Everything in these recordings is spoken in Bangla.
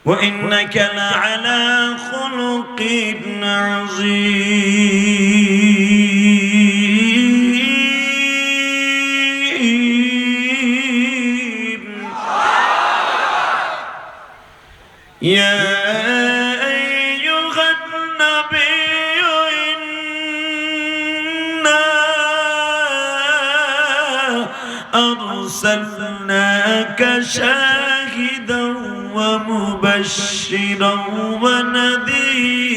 وإنك لعلى خلق عظيم يا أيها النبي إنا أرسلناك شاهدا ومبشرا ونذيرا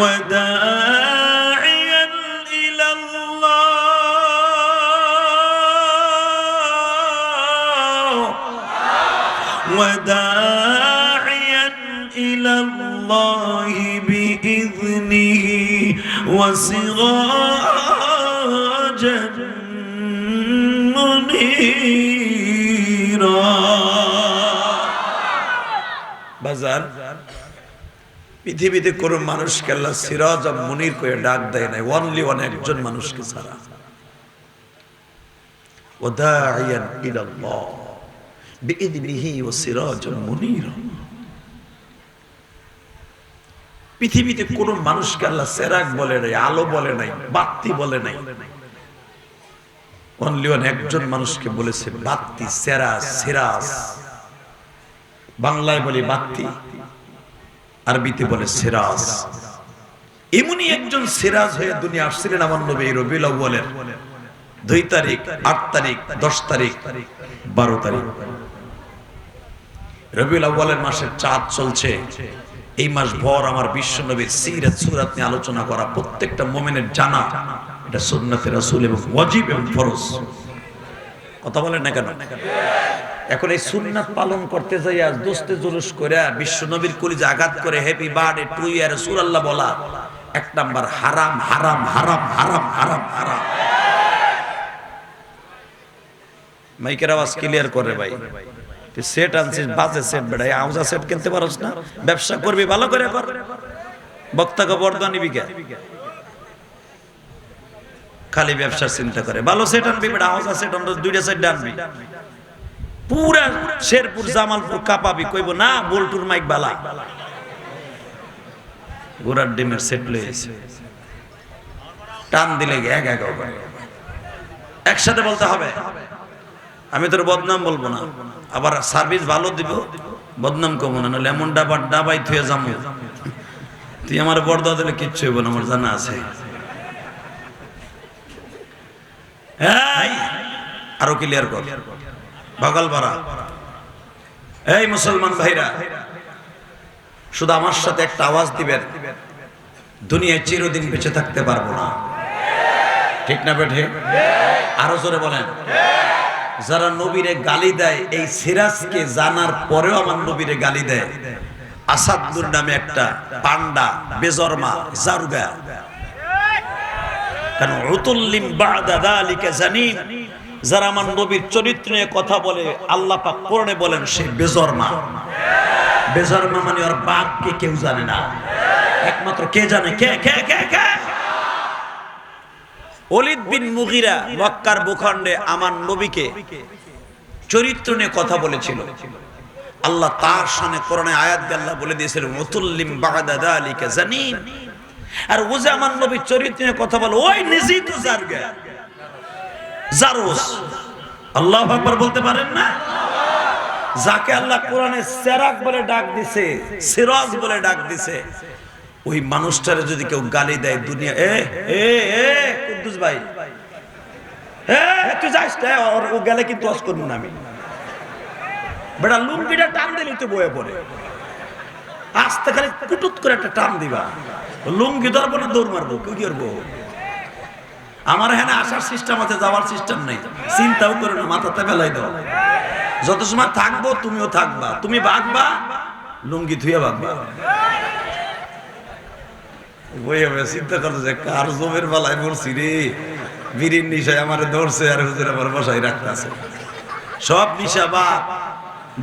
وداعيا إلى الله بإذنه وسراجا منيرا বাজার পৃথিবীতে কোন মানুষকে আল্লাহ সিরাজ আর মুনির করে ডাক দেয় নাই, অনলি একজন মানুষকে ছাড়া। ওয়াদাইয়ান ইলাল্লাহ বিইذনিহি ওয়াসিরাজান মুনিরা। পৃথিবীতে কোন মানুষকে আল্লাহ সেরাক বলে নাই, আলো বলে নাই, বাতি বলে নাই, অনলি একজন মানুষকে বলেছে বাতি, সেরাজ, সিরাজ। বাংলায় বলে বাতি, আরবিতে বলে সিরাজ। এমনই একজন সিরাজ হয়ে দুনিয়া আসছিলেন আমার নবী রবিউল আউয়ালের 2 তারিখ, 8 তারিখ, 10 তারিখ, 12 তারিখ। রবিউল আউয়ালের মাসের চাঁদ চলছে। এই মাস ভর আমার বিশ্ব নবীর সিরাত সুরাত নিয়ে আলোচনা করা প্রত্যেকটা মুমিনের জানা, এটা সুন্নাতে রাসূল এবং ওয়াজিব এবং ফরজ। কথা বলেন না কেন? এখন এই সুন্নাত পালন করতে যাই আজ দোস্তে জুলুস করে বিশ্ব নবীর কলিজা আঘাত করে হ্যাপি বার্থডে টু ইয়া রাসূলুল্লাহ বলা 1 নাম্বার হারাম, হারাম, হারাম, হারাম, হারাম, হারাম। মাইকের আওয়াজ ক্লিয়ার করে ভাই। তুই সেট আনছিস, বাজে সেট বেড়াই, আউজা সেট কিনতে পারছ না? ব্যবসা করবি ভালো করে কর, বক্তাকে বর্দা নিবি কে? খালি ব্যবসার চিন্তা করে। ভালো সেট আনবি বেড়া, আউজা সেট আনবি, 2টা সেট আনবি, পুরা শেরপুর জামালপুর কাঁপাবি, কইব না বল্টুর মাইক বালা। গোড়ার ডিমের সেট লইছে, টান দিলে এক এক একসাথে বলতে হবে। আমি তোর বদনাম বলবো না, আবার সার্ভিস ভালো দিব, বদনাম কমো না, নাহলে এমন ডাবাই থুয়ে যাবো। তুই আমার বর্দা দিলে কিচ্ছু হইব না, আমার জানা আছে। আরো ক্লিয়ার কর, বগল ভরা। এই মুসলমান ভাইরা, শুধু আমার সাথে একটা আওয়াজ দিবেন, দুনিয়ায় চিরদিন বেঁচে থাকতে পারবো না। ঠিক না বেঠে? আরো জোরে বলেন। যারা নবীরে গালি দেয়, এই সিরাজকে জানার পরেও আমার নবীরে গালি দেয়। আসাদুর নামে একটা পান্ডা, বেজরমা, জারুগা, কেন উতুল্লিম বাদা যালিকা জানিন। যারা আমার নবীর চরিত্র নিয়ে কথা বলে, আল্লাহ পাক কোরআনে বলেন সে বেজরমা। বেজরমা মানে ওর বাপকে কেউ জানে না, একমাত্র কে জানে? কে কে কে কে? ওলীদ বিন মুগীরা মক্কার ভূখণ্ডে আমার নবীকে চরিত্র নিয়ে কথা বলেছিল। আল্লাহ তার শানে কোরআনে আয়াত দিয়ে আল্লাহ বলে দিয়েছিলেন উতুল্লিম বাদা যালিকা জানিন। আর ও যে আমার নবীর চরিত্র নিয়ে কথা বলে, ওই নিজেই তো জারগা, জারুস। আল্লাহু আকবার বলতে পারেন না? যাকে আল্লাহ কোরআনে সেরাক বলে ডাক দিছে, সিরাজ বলে ডাক দিছে, ওই মানুষটারে যদি কেউ গালি দেয় দুনিয়া, কুদ্দুস ভাই তুই যাস না, ও গেলে কিন্তু ওয়াজ করব না আমি। বেটা লুঙ্গিটা টান দিলি তো বয়ে পড়ে, আস্তে খালি কুটুত করে একটা টান দিবা, লুঙ্গি ধরবো না দৌড় মারবো, কি করবো? আমার এখানে আসার সিস্টেম আছে, যাওয়ার সিস্টেম নেই। চিন্তাও করে না, মাথাতে ফেলাই দাও। যত সময় থাকবো তুমিও থাকবা, তুমি ভাগবা, লুঙ্গি ধুয়ে ভাগবা। চিন্তা করতো যে কার জমের বেলায় মরছি রে, বিড়ির নিশায় আমার ধরছে আর হুজুর আমার বসাই রাখতেছে। সব নিশা বা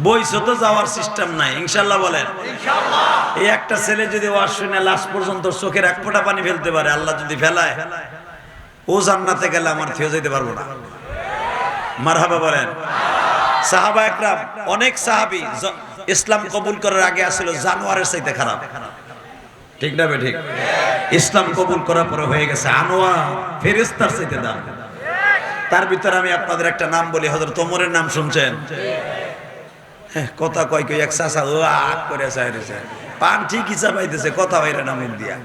বইছো তো, যাওয়ার সিস্টেম নাই। ইনশাল্লাহ বলেন। এই একটা ছেলে যদি ওয়াজ শুনে লাস্ট পর্যন্ত চোখের এক ফোঁটা পানি ফেলতে পারে, আল্লাহ যদি ফেলায়, ও জান্নাতে গেলে আমার থেয়ে যেতে পারবো না। মারহাবা বলেন। সাহাবা একরাম, অনেক সাহাবী ইসলাম কবুল করার আগে আসলে জানোয়ারের চাইতে খারাপ, ঠিক না ঠিক? ইসলাম কবুল করার পরে হয়ে গেছে আনোয়ার, ফেরেশতার চাইতে দাম। তার ভিতরে আমি আপনাদের একটা নাম বলি, হযরত ওমরের নাম শুনছেন? কথা কয় কই এক চাচা ও আক করে চাইছে, পান ঠিকই চাপাইতেছে, কথা বাইরে না মুখ দিয়া,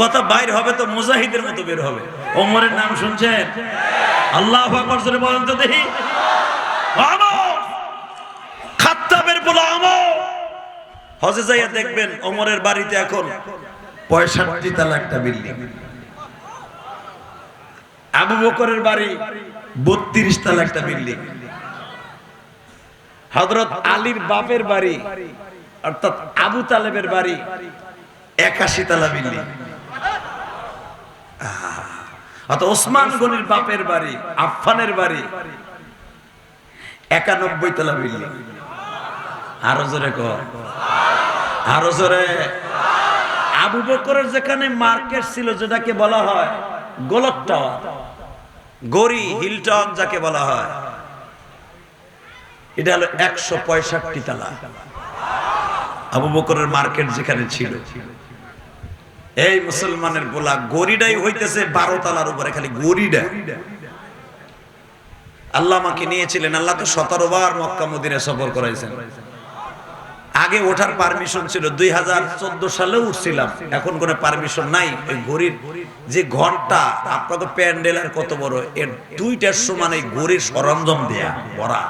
কথা বাইর হবে তো মুজাহিদের মতো বের হবে। ওমরের নাম শুনছেন? আল্লাহু আকবার জোরে বলেন তো দেখি। ওমর, খাত্তাবের পোলা ওমর। হজে যাইয়া দেখবেন ওমরের বাড়িতে এখন 65 তলা একটা বিল্ডিং। আবু বকরের বাড়ি 32 তলা একটা বিল্ডিং। হযরত আলীর বাপের বাড়ি অর্থাৎ আবু তালেবের বাড়ি 81 তলা বিল্ডিং। অর্থাৎ ওসমান গনির বাপের বাড়ি, আফফানের বাড়ি 91 তলা বিল্ডিং। আরো জোরে কর, আরো জোরে। আবু বকরের যেখানে মার্কেট ছিল, যেটাকে বলা হয় গোলক টাওয়ার, গড়ি হিলটন যাকে বলা হয়, এটা হলো 165 তলা। আবু বকরের মার্কেট যেখানে ছিল, এই মুসলমানের বলা গড়িটাই হইতেছে 12 তলার উপরে, খালি গড়িটা। আল্লাহ আমাকে নিয়েছিলেন, আল্লাহ তো 17 বার মক্কা মদিনা সফর করাইছেন। আগে ওঠার পারমিশন ছিল, 2014 সালে উঠছিলাম, এখন কোনো পারমিশন নাই। ওই ঘড়ির যে ঘরটা, আপনাকে প্যান্ডেল আর কত বড়, এর 2টার সমান এই ঘড়ির সরঞ্জাম দেয়া ভরা।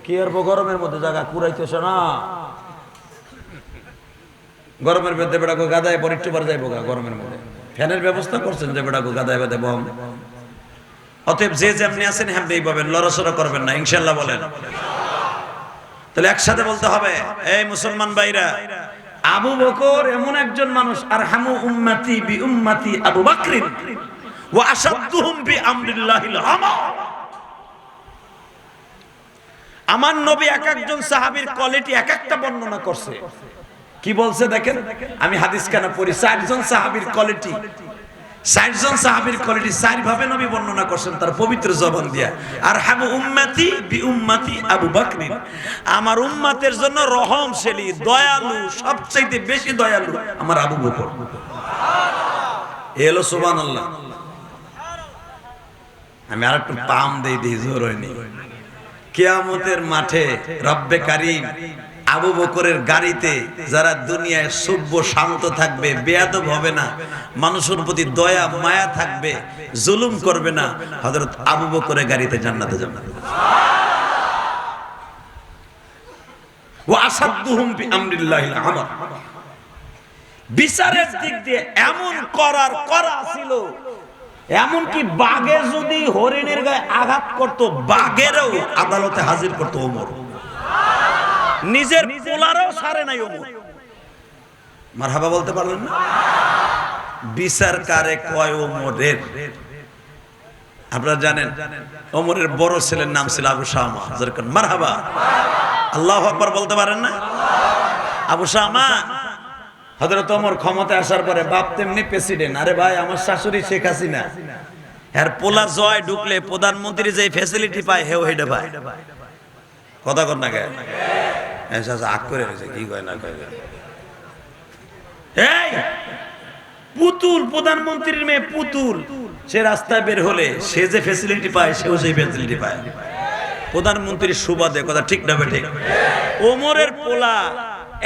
কি আর গরমের মধ্যে জায়গা কুড়াইতেছ না, গরমের মধ্যে বেড়াকো গাদায় পর একটু বার যাইব, গরমের মধ্যে ফ্যানের ব্যবস্থা করছেন যে বেড়াকো গাদায় বাদে বম। অতএব যে যেমনি আছেন হেমনি পাবেন, লড়াচড়া করবেন না, ইনশাল্লাহ বলেন। তাহলে একসাথে বলতে হবে, এই মুসলমান ভাইরা, আবু বকর এমন একজন মানুষ, আরহামু উম্মতি বি উম্মতি আবু বকরিন ওয়া আশাদ্দুহুম বি আমরিল্লাহিল আমা। আমার নবী এক একজন সাহাবীর কোয়ালিটি এক একটা বর্ণনা করছে। কি বলছে দেখেন, আমি হাদিস কেন পড়ি, 4 জন সাহাবীর কোয়ালিটি, 4 জন সাহাবীর কোয়ালিটি 4 ভাবে নবী বর্ণনা করছেন তার পবিত্র জবান দিয়া। আরহামু উম্মতি বি উম্মতি আবু বকরিন, আমার উম্মতের জন্য রহমশীলী, দয়ালু, সবচেয়ে বেশি দয়ালু আমার আবু বকর। এলো সুবহানাল্লাহ। আমি আরেকটু পাম দেই জোর হয়নি। কিয়ামতের মাঠে রব্বে কারীম আবু বকরের গাড়িতে যারা দুনিয়ায় সভ্য শান্ত থাকবে, বেয়াদব হবে না, মানুষের প্রতি দয়া মায়া থাকবে, জুলুম করবে না, হযরত আবু বকরের গাড়িতে জান্নাতে যাবে। ওয়া আসাদুহুম বি আমরিল্লাহিল আমর। বিচারের দিক দিয়ে এমন করা ছিল, এমন কি বাঘে যদি হরিণের গায়ে আঘাত করত, বাঘেরও আদালতে হাজির করত ওমর। নিজের পোলারও ছাড়ে নাই ওমর। মারহাবা বলতে পারলেন না? বিচার কারে কয় ওমরের। আপনারা জানেন ওমরের বড় ছেলের নাম ছিল আবু শামা। যেরকম মারহাবা, আল্লাহু আকবার বলতে পারেন না? আবু শামা, হযরত ওমর ক্ষমতায় আসার পরে বাপ তেমনি প্রেসিডেন্ট। আরে ভাই, আমার শাশুড়ি শেখ হাসিনা, এর পোলা জয় ঢুকলে প্রধানমন্ত্রী যে ফ্যাসিলিটি পায় হেও হেডে পায়। কথা কর না কে আগ করে রয়েছে, কি কয় না কয়। এই পুতুল, প্রধানমন্ত্রীর মেয়ে পুতুল, সে রাস্তায় বের হলে সে যে ফ্যাসিলিটি পায় সেও সেই ফ্যাসিলিটি পায় প্রধানমন্ত্রীর সুবাদে। কথা ঠিক না বেঠিক? ওমরের পোলা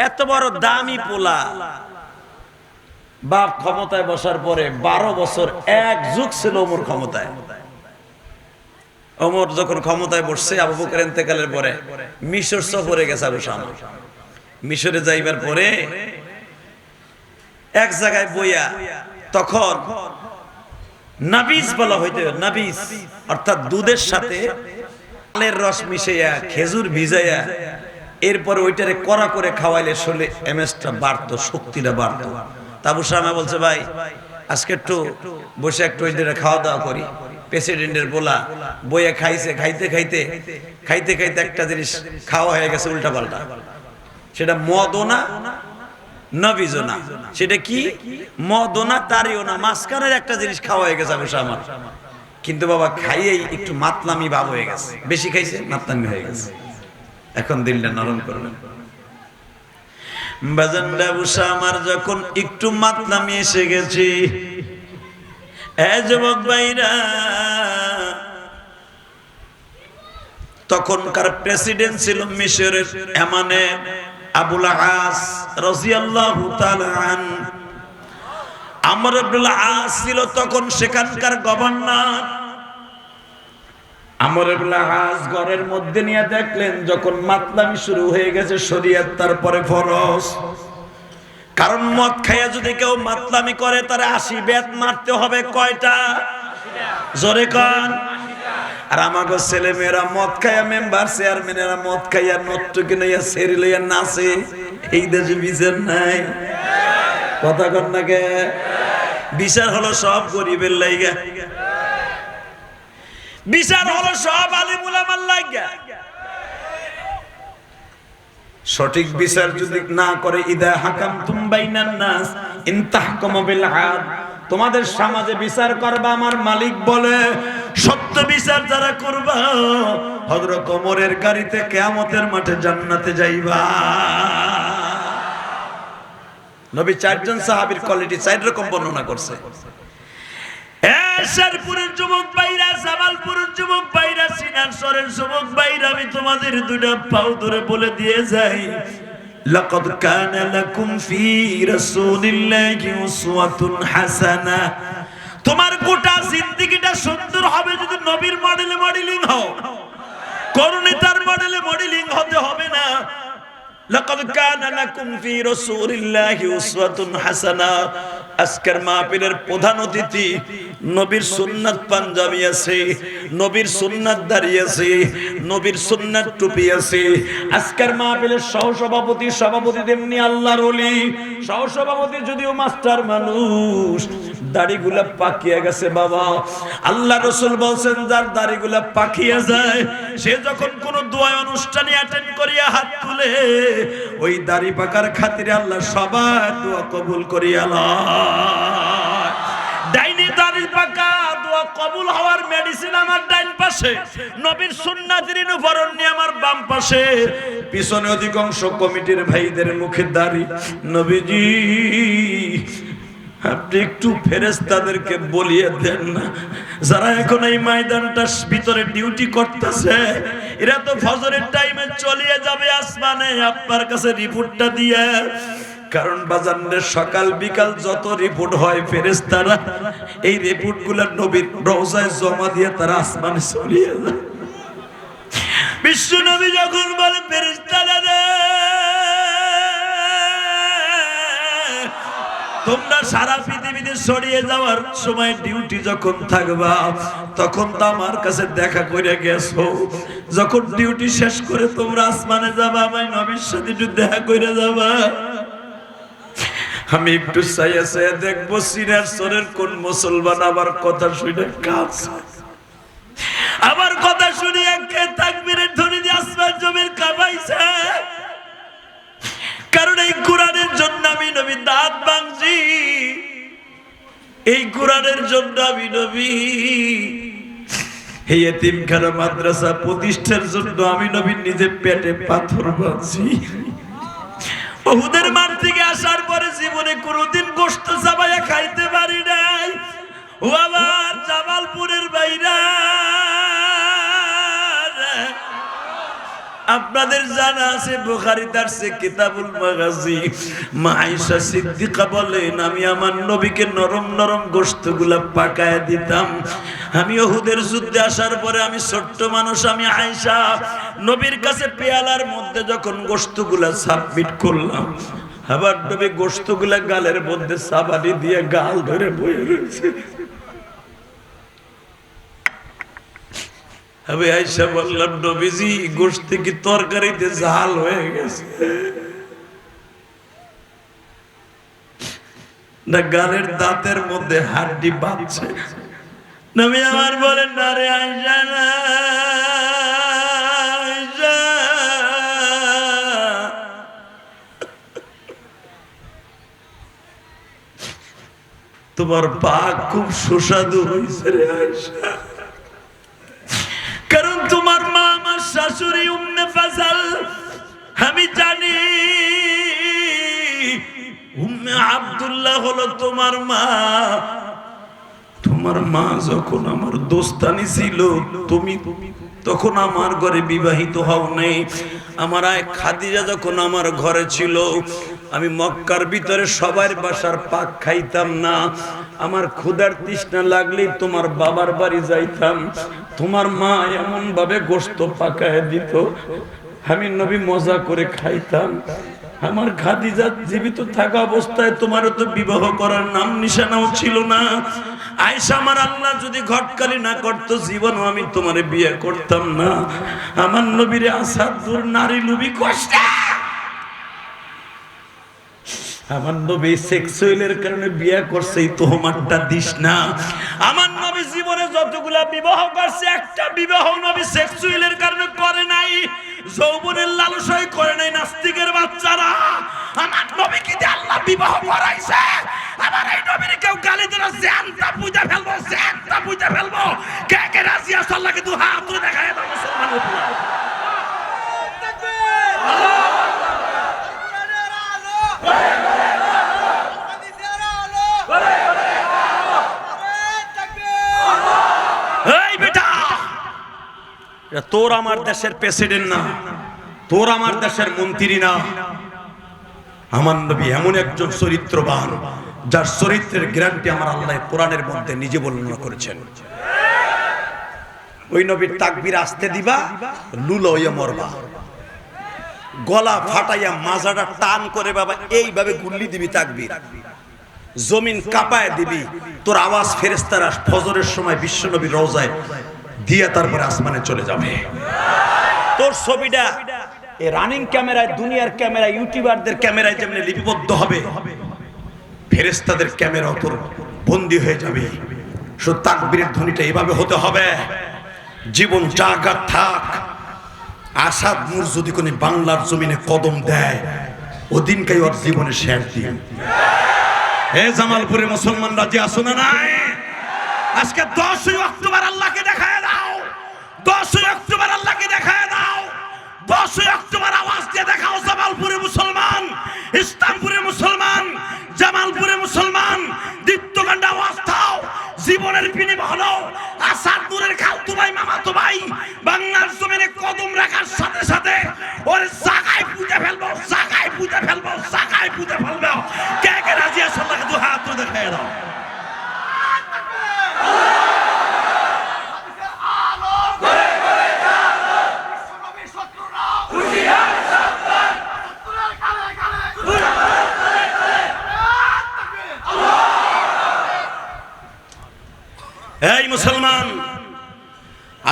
এত বড় দামি পোলা, বাপ ক্ষমতায় বসার পরে 12 বছর এক যুগ ছিল ওমর ক্ষমতায়। ওমর যখন ক্ষমতায় বসছে, আবু বকর ইন্তেকালের পরে মিশর সফরে গেছে আবু শামা। মিশরে যাইবার পরে এক জায়গায় বইয়া, তখন নাবিজ বলা হইতো, নাবিজ অর্থাৎ দুধের সাথে আলের রস মিশাইয়া, খেজুর ভিজাইয়া, এরপরে ওইটারে কড়া করে খাওয়াইলে শরীরে এমএসটা বাড়তো, শক্তিটা বাড়তো। আবু শামা বলছে, ভাই আজকে একটু বসে একটু ওইটা খাওয়া দাওয়া করি। প্রেসিডেন্টের বলা বইয়া খাইছে, খাইতে খাইতে খাইতে খাইতে একটা জিনিস খাওয়া হয়ে গেছে উল্টা পাল্টা। সেটা মদও না, নবীজও না। সেটা কি? মদও না, তারিও না, মাঝখানের একটা জিনিস খাওয়া হয়ে গেছে আবু শামা। কিন্তু বাবা খাইয়েই একটু মাতলামি ভাব হয়ে গেছে, বেশি খাইছে মাতলামি হয়ে গেছে। এখন দিলটা নরম করবেন। বাজানরা বুসা আমার যখন একটু মাতলামি এসে গেছে, যুবক ভাইরা, তখনকার প্রেসিডেন্ট ছিল মিশরের এমানে আবুল আস রাদিয়াল্লাহু তাআলা আনহু। আমর ইবনুল আস ছিল তখন সেখানকার গভর্নর। আমর ইবনুল আস ঘরের মধ্যে নিয়ে দেখলেন যখন মাতলামি শুরু হয়ে গেছে, শরীয়ত তারপরে ফরজ। কারণ মদ খাইয়া যদি কেউ মাতলামি করে তার 80 বেত মারতে হবে। কয়টা? জোরে কন। আর আমাগো ছেলে মেয়েরা মদ খাইয়া, মেম্বার চেয়ারম্যানেরা মদ খাইয়া নট্টকে লইয়া সেরি লইয়া নাচে। এই দেশে বিচার নাই, কথা কন না কে? বিচার হলো সব গরিবের লাইগা, বিচার হলো সব আলিম উলামার লাইগা। সঠিক বিচার যদি না করে, ইদা হাকামতুম বাইনান নাস ইন তাহকুমু বিল আদল, তোমাদের সমাজে বিচার করবা, আমার মালিক বলে সত্য বিচার যারা করবা, হযরত ওমরের গাড়িতে কিয়ামতের মাঠে জান্নাতে যাইবা। নবী 4 জন সাহাবীর কোয়ালিটি 4 রকম বর্ণনা করছে। শেরপুরের যুবক ভাইরা, জামালপুরের যুবক ভাইরা, সিনারসরের যুবক ভাইরা, আমি তোমাদের দুইটা পাও ধরে বলে দিয়ে যাই, লাকাদ কানা লাকুম ফি রাসূলিল্লাহি উসওয়াতুন হাসানাহ। তোমার গোটা জিন্দেগিটা সুন্দর হবে যদি নবীর মডেলে মডেলিং হও, কোন নেতার মডেলে মডেলিং হতে হবে না। লাকাদ কানা লাকুম ফি রাসূলিল্লাহি উসওয়াতুন হাসানাহ। আজকের মাহফিলের প্রধান অতিথি, নবীর সুন্নাত পাঞ্জাবি আছে, নবীর সুন্নাত দাড়ি আছে, নবীর সুন্নাত টুপি আছে। আজকের মাহফিলের সহসভাপতি, সভাপতি তেমনি আল্লাহর ওলি। সহসভাপতি যদিও মাস্টার মানুষ, দাড়িগুলা পাকিয়ে গেছে বাবা। আল্লাহ রাসূল বলেন যার দাড়িগুলা পাকিয়ে যায়, সে যখন কোন দোয়া অনুষ্ঠানে অ্যাটেন্ড করিয়া হাত তুলে, ওই দাড়ি পাকার খাতিরে আল্লাহ সবার দোয়া কবুল করিয়া লয়। ডাইনি দাড়ি পাকা দোয়া কবুল হওয়ার মেডিসিন আমার ডাইন পাশে, নবীর সুন্নাতের অনুসরণ নিয়ে আমার বাম পাশে। পিছনে অধিকাংশ কমিটির ভাইদের মুখে দাড়ি। নবীজি আপনি একটু ফেরেশতাদেরকে বলিয়ে দেন না, যারা এখন এই ময়দানটার ভিতরে ডিউটি করতেছে, এরা তো ফজরের টাইমে চলিয়ে যাবে আসমানে, আপনার কাছে রিপোর্টটা দিয়ে। কারণ বাজানের সকাল বিকাল যত রিপোর্ট হয় ফেরেশতারা এই রিপোর্টগুলো নবীর রওজায় জমা দিয়ে তারা আসমানে চলিয়ে যায়। বিশ্ব নবী যখন বলে ফেরেশতারা রে, তোমরা সারা পৃথিবীতে ছড়িয়ে যাওয়ার সময় ডিউটি যখন থাকবা, তখন তো আমার কাছে দেখা করে গেছো। যখন ডিউটি শেষ করে তোমরা আসমানে যাবা, আমি নবীর সাথে একটু দেখা করে যাবা। আমি একটু চাইয়া চাইয়া দেখবো সিনারসরের কোন মুসলমান আমার কথা শুনে কাঁদছে, আমার কথা শুনে একে তাকবীরের ধ্বনি দিয়ে আসমান জমিন কাঁপাইছে। কারণ এই কোরআনের জন্য আমি নবী দাঁত ভাঙছি, এই কোরআনের জন্য আমি নবী এই এতিমখানা মাদ্রাসা প্রতিষ্ঠার জন্য আমি নবী নিজে পেটে পাথর বাঁধছি। উহুদের মাঠ থেকে আসার পরে জীবনে কোনোদিন গোশত চাবাইয়া খাইতে পারি নাই। ও আমার জামালপুরের বাইরা, আপনাদের জানা আছে বুখারী দারসে কিতাবুল মাগাজি, মা আয়েশা সিদ্দিকা বলেন, আমি আমার নবীকে নরম নরম গোশতগুলা পাকায় দিতাম। আমি উহুদের যুদ্ধে আসার পরে আমি ছোট্ট মানুষ, আমি আয়েশা নবীর কাছে পেয়ালার মধ্যে যখন গোশতগুলা সাবমিট করলাম, আবার নবী গোশতগুলা গালের মধ্যে সাবানি দিয়ে গাল ধরে বয়ে রয়েছে। আমি আয়েশা বললাম, নবীজি গোশত কি তরকারিতে ঝাল হয়ে গেছে না গালের দাঁতের মধ্যে হাড্ডি বাঁধছে? নবী আমার বলেন, না রে আয়েশা না, আয়েশা তোমার পাক খুব সুস্বাদু হয়েছে রে আয়েশা। আব্দুল্লাহ হলো তোমার মা। তোমার মা যখন আমার দোস্তানি ছিল, তুমি তখন আমার ঘরে বিবাহিত হও নাই। আমার আয় খাদিজা যখন আমার ঘরে ছিল, আমি মক্কার ভিতরে সবার বাসার পাক খাইতাম না। আমার ক্ষুধার তৃষ্ণা লাগলেই তোমার বাবার বাড়ি যাইতাম। তোমার মা এমন ভাবে গোশত পাকায় দিত, আমি নবী মজা করে খাইতাম। আমার খাদিজা জীবিত থাকা অবস্থায় তোমারও তো বিবাহ করার নাম নিশানাও ছিল না। আয়েশা, আমার আল্লাহ যদি ঘটকালি না করতো, জীবনও আমি তোমারে বিয়ে করতাম না। আমার নবীরে আসাদুর নারী লুবি কষ্ট। আমার নবী সেক্সুয়ালের কারণে বিয়ে করছে, এই তোহমারটা দিস না। আমার নবী জীবনে যতগুলা বিবাহ করছে, একটা বিবাহ নবী সেক্সুয়ালের কারণে করে নাই, যৌবনের লালসায় করে নাই। নাস্তিকের বাচ্চারা, আমার নবীকে দিয়ে আল্লাহ বিবাহ করাইছে। আমার এই নবীর কেউ গালি দিলে জ্যানটা বুঝে ফেলবো, জ্যানটা বুঝে ফেলবো। কে কে রাজি আছে আল্লাহকে দু হাত তুলে দেখায় দাও মুসলমানের উপর। তোর আমার দেশের প্রেসিডেন্ট না, তোর আমার দেশের মন্ত্রী না। আমার নবী এমন একজন চরিত্রবান, যার চরিত্রের গ্যারান্টি আমার আল্লাহ কোরআনের মধ্যে নিজে বর্ণনা করেছেন। ওই নবীর তাকবীর আসতে দিবা, লুলো হইয়া মরবা। গলা ফাটাইয়া মাজাটা টান করে বাবা এইভাবে গুল্লি দিবি তাকবীর, জমিন কাঁপায় দিবি। তোর আওয়াজ ফেরেশতারা ফজরের সময় বিশ্ব নবীর রওজায় দিয়ে তারপরে আসমানে চলে যাবে। তোর ছবিটা এই রানিং ক্যামেরায়, দুনিয়ার ক্যামেরায়, ইউটিউবারদের ক্যামেরায় যেমন লিপিবদ্ধ হবে, ফেরেশতাদের ক্যামেরাও তোর বন্দী হয়ে যাবে। শুধু তাকবীরের ধ্বনিটা এভাবে হতে হবে। জীবন জাগা থাক, আসাদ নূর যদি কোনো বাংলার জমিনে কদম দেয়, ওদিনকাই ওর জীবনে শেষ দিন। হে জামালপুরের মুসলমান রাজি আসো না নাই? আজকে 10ই অক্টোবর আল্লাহকে দেখায় দাও, 10ই অক্টোবর আল্লাহকে দেখায় দাও, 10ই অক্টোবর আওয়াজ দিয়ে দেখাও। জামালপুরের মুসলমান, ইসলামপুরের মুসলমান, জামালপুরের মুসলমান, দীপ্তকাণ্ডে আওয়াজ দাও। জীবনের বিনিময় হলো আসাদ নূরের খালতু ভাই, মামাতো ভাই বাংলার জমিনে কদম রাখার সাথে সাথে ওর জায়গায় পুঁতে ফেলবো, জায়গায় পুঁতে ফেলবো, জায়গায় পুঁতে ফেলবো। কে কে রাজি আছে আল্লাহকে দু হাত তুলে দেখায় দাও। এই মুসলমান,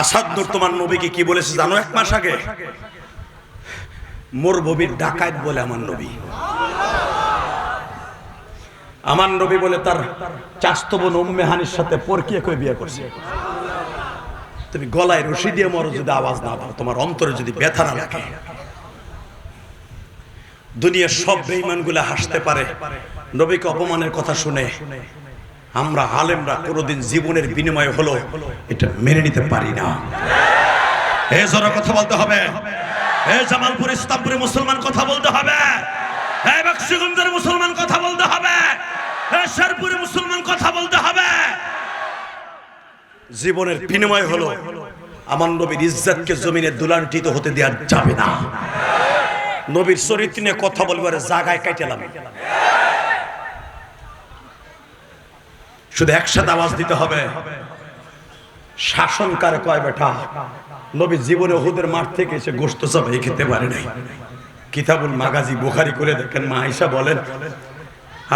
আসাদ নূর তোমার নবীকে কি বলেছে জানো? 1 মাস আগে মরুভূমির ডাকাত বলে আমার নবী। আমার নবী বলে তার চাচতো বোন উম্মে হানির সাথে পরকিয়া করে বিয়ে করছে। তুমি গলায় রশি দিয়ে মরো যদি আওয়াজ না দাও, তোমার অন্তরে যদি ব্যথা না লাগে। দুনিয়ার সব বেঈমানগুলো হাসতে পারে নবীকে অপমানের কথা শুনে, আমরা আলেমরা কোনোদিন জীবনের বিনিময় হলো এটা মেনে নিতে পারি না। এ জোরে কথা বলতে হবে। এ জামালপুর ইসলামপুরে মুসলমান কথা বলতে হবে। এ বক্সিগঞ্জের মুসলমান কথা বলতে হবে। এ শেরপুরে মুসলমান কথা বলতে হবে। জীবনের বিনিময় হলো আমার নবীর ইজ্জতকে জমিনে দুলান্টিত হতে দেওয়া যাবে না। নবীর চরিত্র নিয়ে কথা বলবার জায়গায় কাটালাম। শুধু একসাথে আওয়াজ দিতে হবে। শাসন কারে কয় বেটা? নবী জীবনে উহুদের মাঠ থেকে এসে গোশত চাপাই খেতে পারে নাই। কিতাবুল মাগাজি বুখারী করে দেখেন, মা আয়েশা বলেন,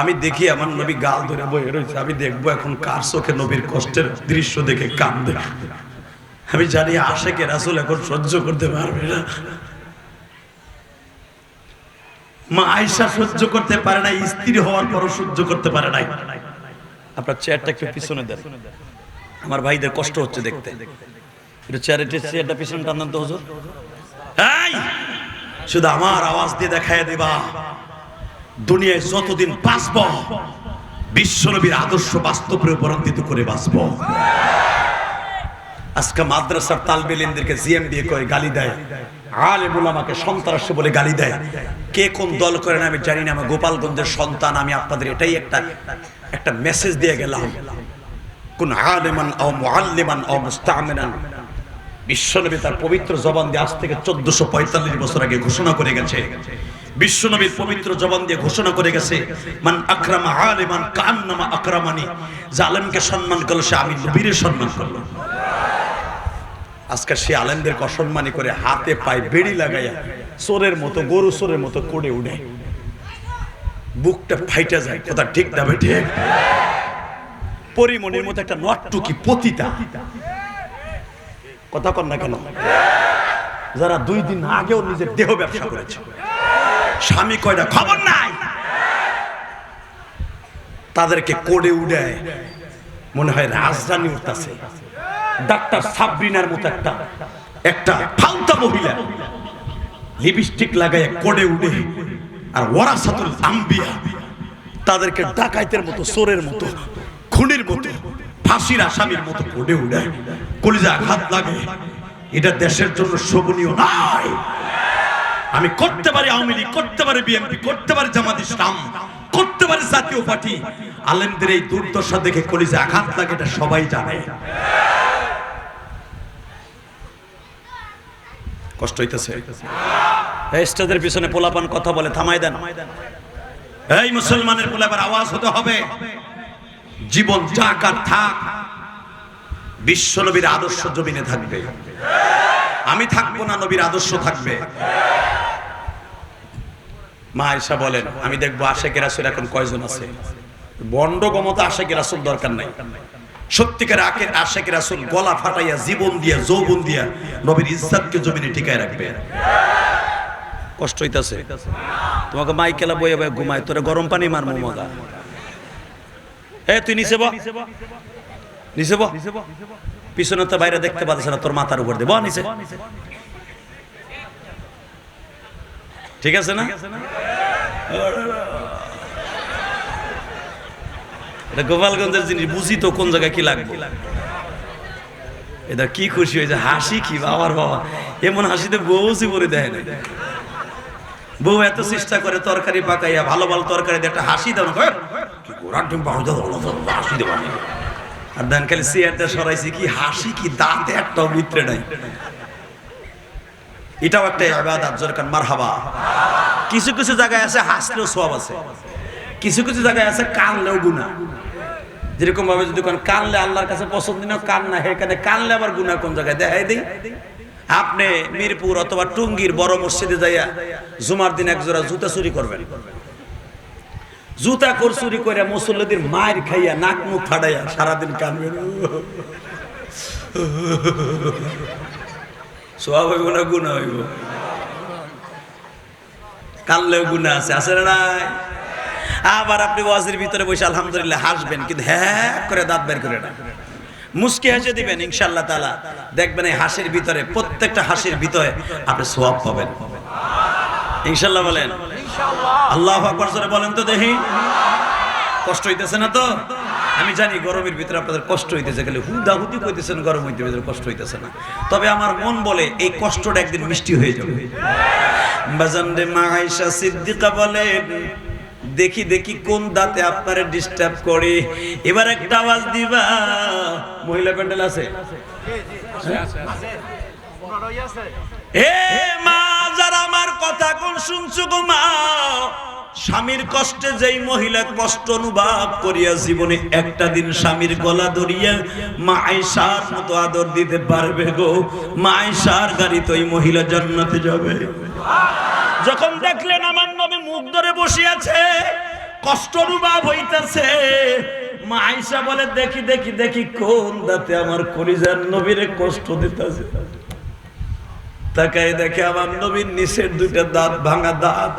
আমি দেখি আমার নবী গাল ধরে বয়ে রয়েছে, আমি দেখবো এখন কার চোখে নবীর কষ্টের দৃশ্য দেখে কান্দে। আমি জানি আশেকে রাসূল এখন সহ্য করতে পারবে না। মা আয়েশা সহ্য করতে পারে না, স্ত্রী হওয়ার পরও সহ্য করতে পারে নাই। আপনার চেয়ারটা একটু পিছনে দেন, আমার ভাইদের কষ্ট হচ্ছে দেখতে। একটু চেয়ারটা পিছনে টানান তো হুজুর। এই শুধু আমার আওয়াজ দিয়ে দেখায় দেবা, দুনিয়ায় যতদিন বাঁচব বিশ্বনবীর আদর্শ বাস্তবে রূপান্তরিত করে বাঁচব। আজকে মাদ্রাসার তালবে ইলমদেরকে জিএম দিয়ে কয় গালি দেয়, আলেম উলামাকে সন্ত্রাসী বলে গালি দেয়। কে কোন দল করেন আমি জানি না, আমি গোপালগঞ্জের সন্তান, আমি আপনাদের এটাই একটা মেসেজ দিয়ে গেলাম, কোন আলেমান আও মুআল্লিমান আও মুস্তামিনান। বিশ্বনবী তার পবিত্র জবান দিয়ে আজ থেকে 1445 বছর আগে ঘোষণা করে গেছে, বিশ্বনবীর পবিত্র জবান দিয়ে ঘোষণা করে গেছে, মান আকরামা আলিমান কান্নামা আকরামানি, যে আলেমকে সম্মান করলো সে আমি নবীর সম্মান করলো। আজকে সে আলেমদেরকে অসম্মানী করে হাতে পায়ে বেড়ি লাগাইয়া চোরের মতো, গরু চোরের মতো করে উঠে, বুকটা ফাইটা যায়। কথা ঠিক না ভাই? ঠিক। পরিমণির মতো একটা নটটুকি পতিতা, কথা কন না কেন, যারা 2 দিন আগেও নিজের দেহ ব্যবসা করেছে, স্বামী কয়টা খবর নাই, তাদেরকে কোড়ে উড়ায় মনে হয় রাজধানী উঠতেছে। ডাক্তার সাবরিনার মতো একটা ফালতু মহিলা লিপস্টিক লাগায় কোড়ে উড়ে, আর ওয়ারাসাতুল আম্বিয়া তাদেরকে ডাকাইতের মতো, চোরের মতো, খুনির মতো, ফাঁসির আসামির মতো কোড়ে উড়ায়, কলিজা আঘাত লাগে। এটা দেশের জন্য শোভনীয় নয়। আমি করতে পারি আওয়ামী লীগ, করতে পারি বিএনপি, করতে পারি জামাত ইসলাম, করতে পারি জাতীয় পার্টি, আলেমদের এই দুর্দশা দেখে কলিজা আঘাত লাগে, এটা সবাই জানে। কষ্ট হইতেছে। এই স্টেজের পিছনে পোলাপান কথা বলে, থামাই দেন। এই মুসলমানের পোলাপান আওয়াজ হতে হবে। জীবন যাক আর থাক, বিশ্বনবীর আদর্শ জমিনে থাকবে। আমি থাকবো না, নবীর আদর্শ থাকবে। মা আয়েশা বলেন, আমি দেখবো আশেকের রাসূল এখন কয়জন আছে। বন্ড গমতা আশেকের রাসূল দরকার নাই। সত্যিকার আশেকের রাসূল গলা ফাটাইয়া, জীবন দিয়া, যৌবন দিয়া নবীর ইজ্জতকে জমিনে টিকায় রাখবে। কষ্ট হইতাছে তোমাকে? মাইকেলা বইয়া বইয়া ঘুমায়, তোরে গরম পানি মারমু মজা। তুই নিচে বহ, নিচে বহ, পিছনে তো বাইরে দেখতে পাচ্ছে না, তোর মাথার উপর দেব নিচে, ঠিক আছে না? এটা গোপালগঞ্জের জিনিস, বুঝি তো কোন জায়গায় কি লাগবে। এটা কি খুশি হয়েছে, হাসি কি বাবার বাবা, এমন হাসিতে বউসি পরে দেয় না। বউ এত চেষ্টা করে তরকারি পাকাইয়া, ভালো ভালো তরকারি দিয়ে একটা হাসি দাও, হাসি দেওয়া, আর দেন খালি চেয়ারটা সরাইছি, কি হাসি, কি দাঁতে একটাও ভিতরে নাই। এটাও একটা ইবাদত, জোরকান মারহাবা। কিছু কিছু জায়গায় আছে হাসলেও সওয়াব আছে, কিছু কিছু জায়গায় আছে কানলেও গুনাহ। যেরকম ভাবে যদি কোন কানলে আল্লাহর কাছে পছন্দ না, কান না এখানে কানলে আবার গুনাহ কোন জায়গায় দেখাই দেই। আপনি মিরপুর অথবা টুঙ্গির বড় মসজিদে যাইয়া জুমার দিন এক জোড়া জুতা চুরি করবেন, জুতা কর চুরি করে মুসল্লিদের মায়ের খাইয়া নাক মুখ ফাটাইয়া সারাদিন কানবেন, সওয়াব হইব না গুনাহ হইব? কানলেও গুনাহ আছে, আছে না নাই? আবার আপনি ওয়াজের ভিতরে বসে আলহামদুলিল্লাহ হাসবেন, কিন্তু হ্যাঁ করে দাঁত বের করে না, মুস্কি হেসে দিবেন। ইনশাআল্লাহ তাআলা দেখবেন এই হাসির ভিতরে, প্রত্যেকটা হাসির ভিতরে আপনি সওয়াব পাবেন ইনশাআল্লাহ। বলেন ইনশাআল্লাহ। আল্লাহু আকবার জোরে বলেন তো দেখি। কষ্ট হইতেছে না তো? আমি জানি গরমের ভিতরে আপনাদের কষ্ট হইতেছে, খালি হুদাহুদি কইতেছেন, গরম হইতে ভিতরে কষ্ট হইতেছে না। তবে আমার মন বলে এই কষ্টটা একদিন মিষ্টি হয়ে যাবে। বাজানরে মা আয়েশা সিদ্দিকা বলেন, দেখি দেখি কোন দাঁতে আপনারে ডিস্টার্ব করে, এবার একটা আওয়াজ দিবা। মহিলা প্যান্ডেল আছে? হে মা, যারা আমার কথা কোন শুনছো গো মা, স্বামীর কষ্টে যেই মহিলা কষ্ট অনুভব করিয়া জীবনে একটা দিন স্বামীর গলা ধরিয়া মা আয়েশার মতো আদর দিতে পারবে গো, মা আয়েশার গাড়িতে ওই মহিলা জান্নাতে যাবে। যখন দেখলেন আমার নবী মুখ ধরে বসে আছে, কষ্ট অনুভব হইতাছে, মা আয়েশা বলে, দেখি দেখি দেখি কোন দাঁতে আমার কলিজার নবীরে কষ্ট দিতেছে। তাকাই দেখে আমার নবীর নিচের দুইটা দাঁত ভাঙা দাঁত,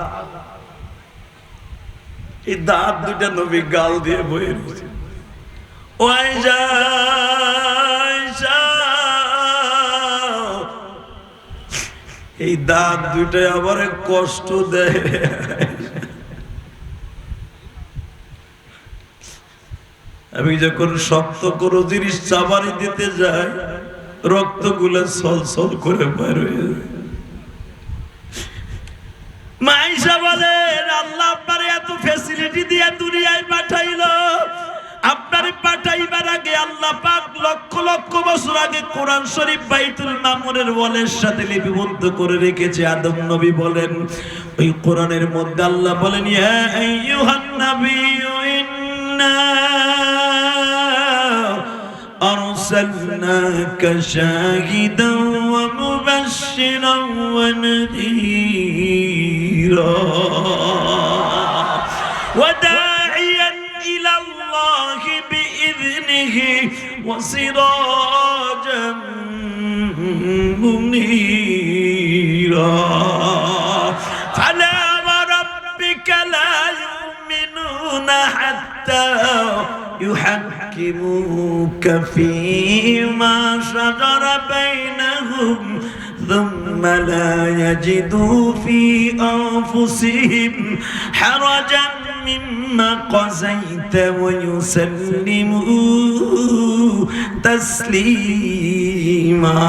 এই দাঁত দুইটা নবী গাল দিয়ে বয়ে রয়েছে। ও আয়েশা, আয়েশা, এই দাঁত দুইটাই আমার কষ্ট দেয়। আমি যখন শক্ত কোনো জিনিস চাবারি দিতে যাই, রক্তগুলো ছলছল করে বের হয়ে যায়। মা আয়েশা বলেন আল্লাহ আপনারে এত ফ্যাসিলিটি দিয়ে দুনিয়ায় পাঠাইলো, আপনারে পাঠাইবার আগে আল্লাহ পাক লক্ষ লক্ষ বছর আগে কোরআন শরীফ বাইতুল মামুনের ওয়ালের সাথে লিপিবদ্ধ করে রেখেছে। আদম নবী বলেন ওই কোরআনের মধ্যে আল্লাহ বলেন ইয়া আইয়ুহান নাবিয়্যু ইন্না আরসালনাকা শাহিদান ওয়া মুবাশশিরান ওয়া নাযীরা ওয়া দা'iয়ান ইলা আল্লাহি বিইذনিহি ওয়া সিরাজাম মুনীরা ফালা ওয়া রাব্বিকা লা ইউমিনুনা হাত্তা يحكموك فيما شجر بينهم ثم لا يجدوا في أنفسهم حرجا مما قضيت ويسلموا تسليما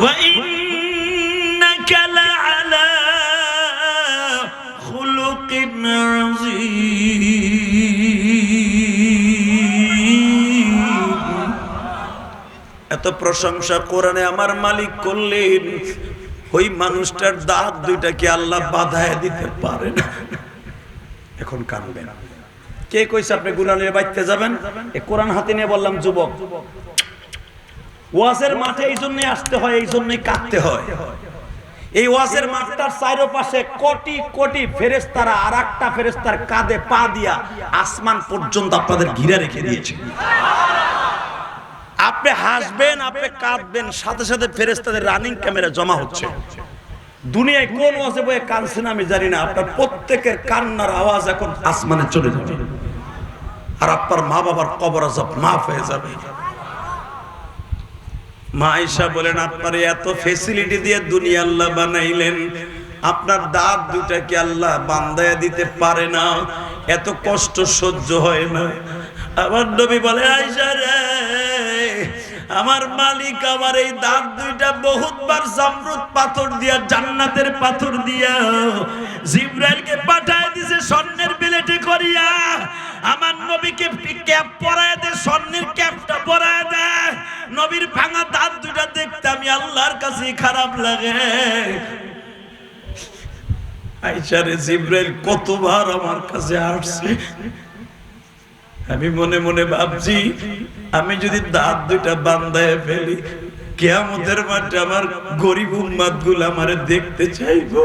وإنك لعلى خلق عظيم। এত প্রশংসা কোরআনে আমার মালিক করলেন, ওই মানুষটার দাঁত দুইটা কি আল্লাহ বাঁধায় দিতে পারে না? এখন কানবেন। কে কইছে আপনি গুনাহ নিয়ে বাইতে যাবেন? এই কোরআন হাতে নিয়ে বললাম যুবক, ওয়াজের মাঠে এই জন্যই আসতে হয়, এই জন্যই কাঁদতে হয়। এই ওয়াজের মাঠটার চারপাশে কোটি কোটি ফেরেশতারা আর একটা ফেরেশতার কাঁধে পা দিয়া আসমান পর্যন্ত আপনাদের ঘিরে রেখে দিয়েছে। আপনি হাসবেন, আপনি কাঁদবেন, সাথে সাথে ফেরেশতাদের রানিং ক্যামেরা জমা হচ্ছে। দুনিয়ায় কোন ওয়াজে বয়ে কাঁদছেন আমি জানি না, আপনার প্রত্যেকের কান্নার আওয়াজ এখন আসমানে চলে যাবে, আর আপনার মা বাবার কবর আযাব মাফ হয়ে যাবে। মা আয়েশা বলেন আপনার এত ফ্যাসিলিটি দিয়ে দুনিয়া আল্লাহ বানাইলেন, আপনার দাঁত দুইটা কি আল্লাহ বান্দায়া দিতে পারে না? এত কষ্ট সহ্য হয় না? আমার নবী বলে আয়েশা রে, আমার মালিক আমার এই দাঁত দুইটা বহুতবার জামরুদ পাথর দিয়া, জান্নাতের পাথর দিয়া জিবরাইলকে পাঠায় দিয়েছে স্বর্ণের বিলেটে করিয়া। আমার নবীকে ক্যাপ পরায় দে, স্বর্ণের ক্যাপটা পরায় দে। নবীর ভাঙা দাঁত দুইটা দেখতে আমি আল্লাহর কাছে খারাপ লাগে। আয়েশা রে, জিবরাইল কতবার আমার কাছে আসছে, আমি মনে মনে ভাবছি আমি যদি দাঁত দুইটা বান্ধায় ফেলি, কিয়ামতের মাঠে আমার গরিব উম্মত গুলো আমারে দেখতে চাইবো।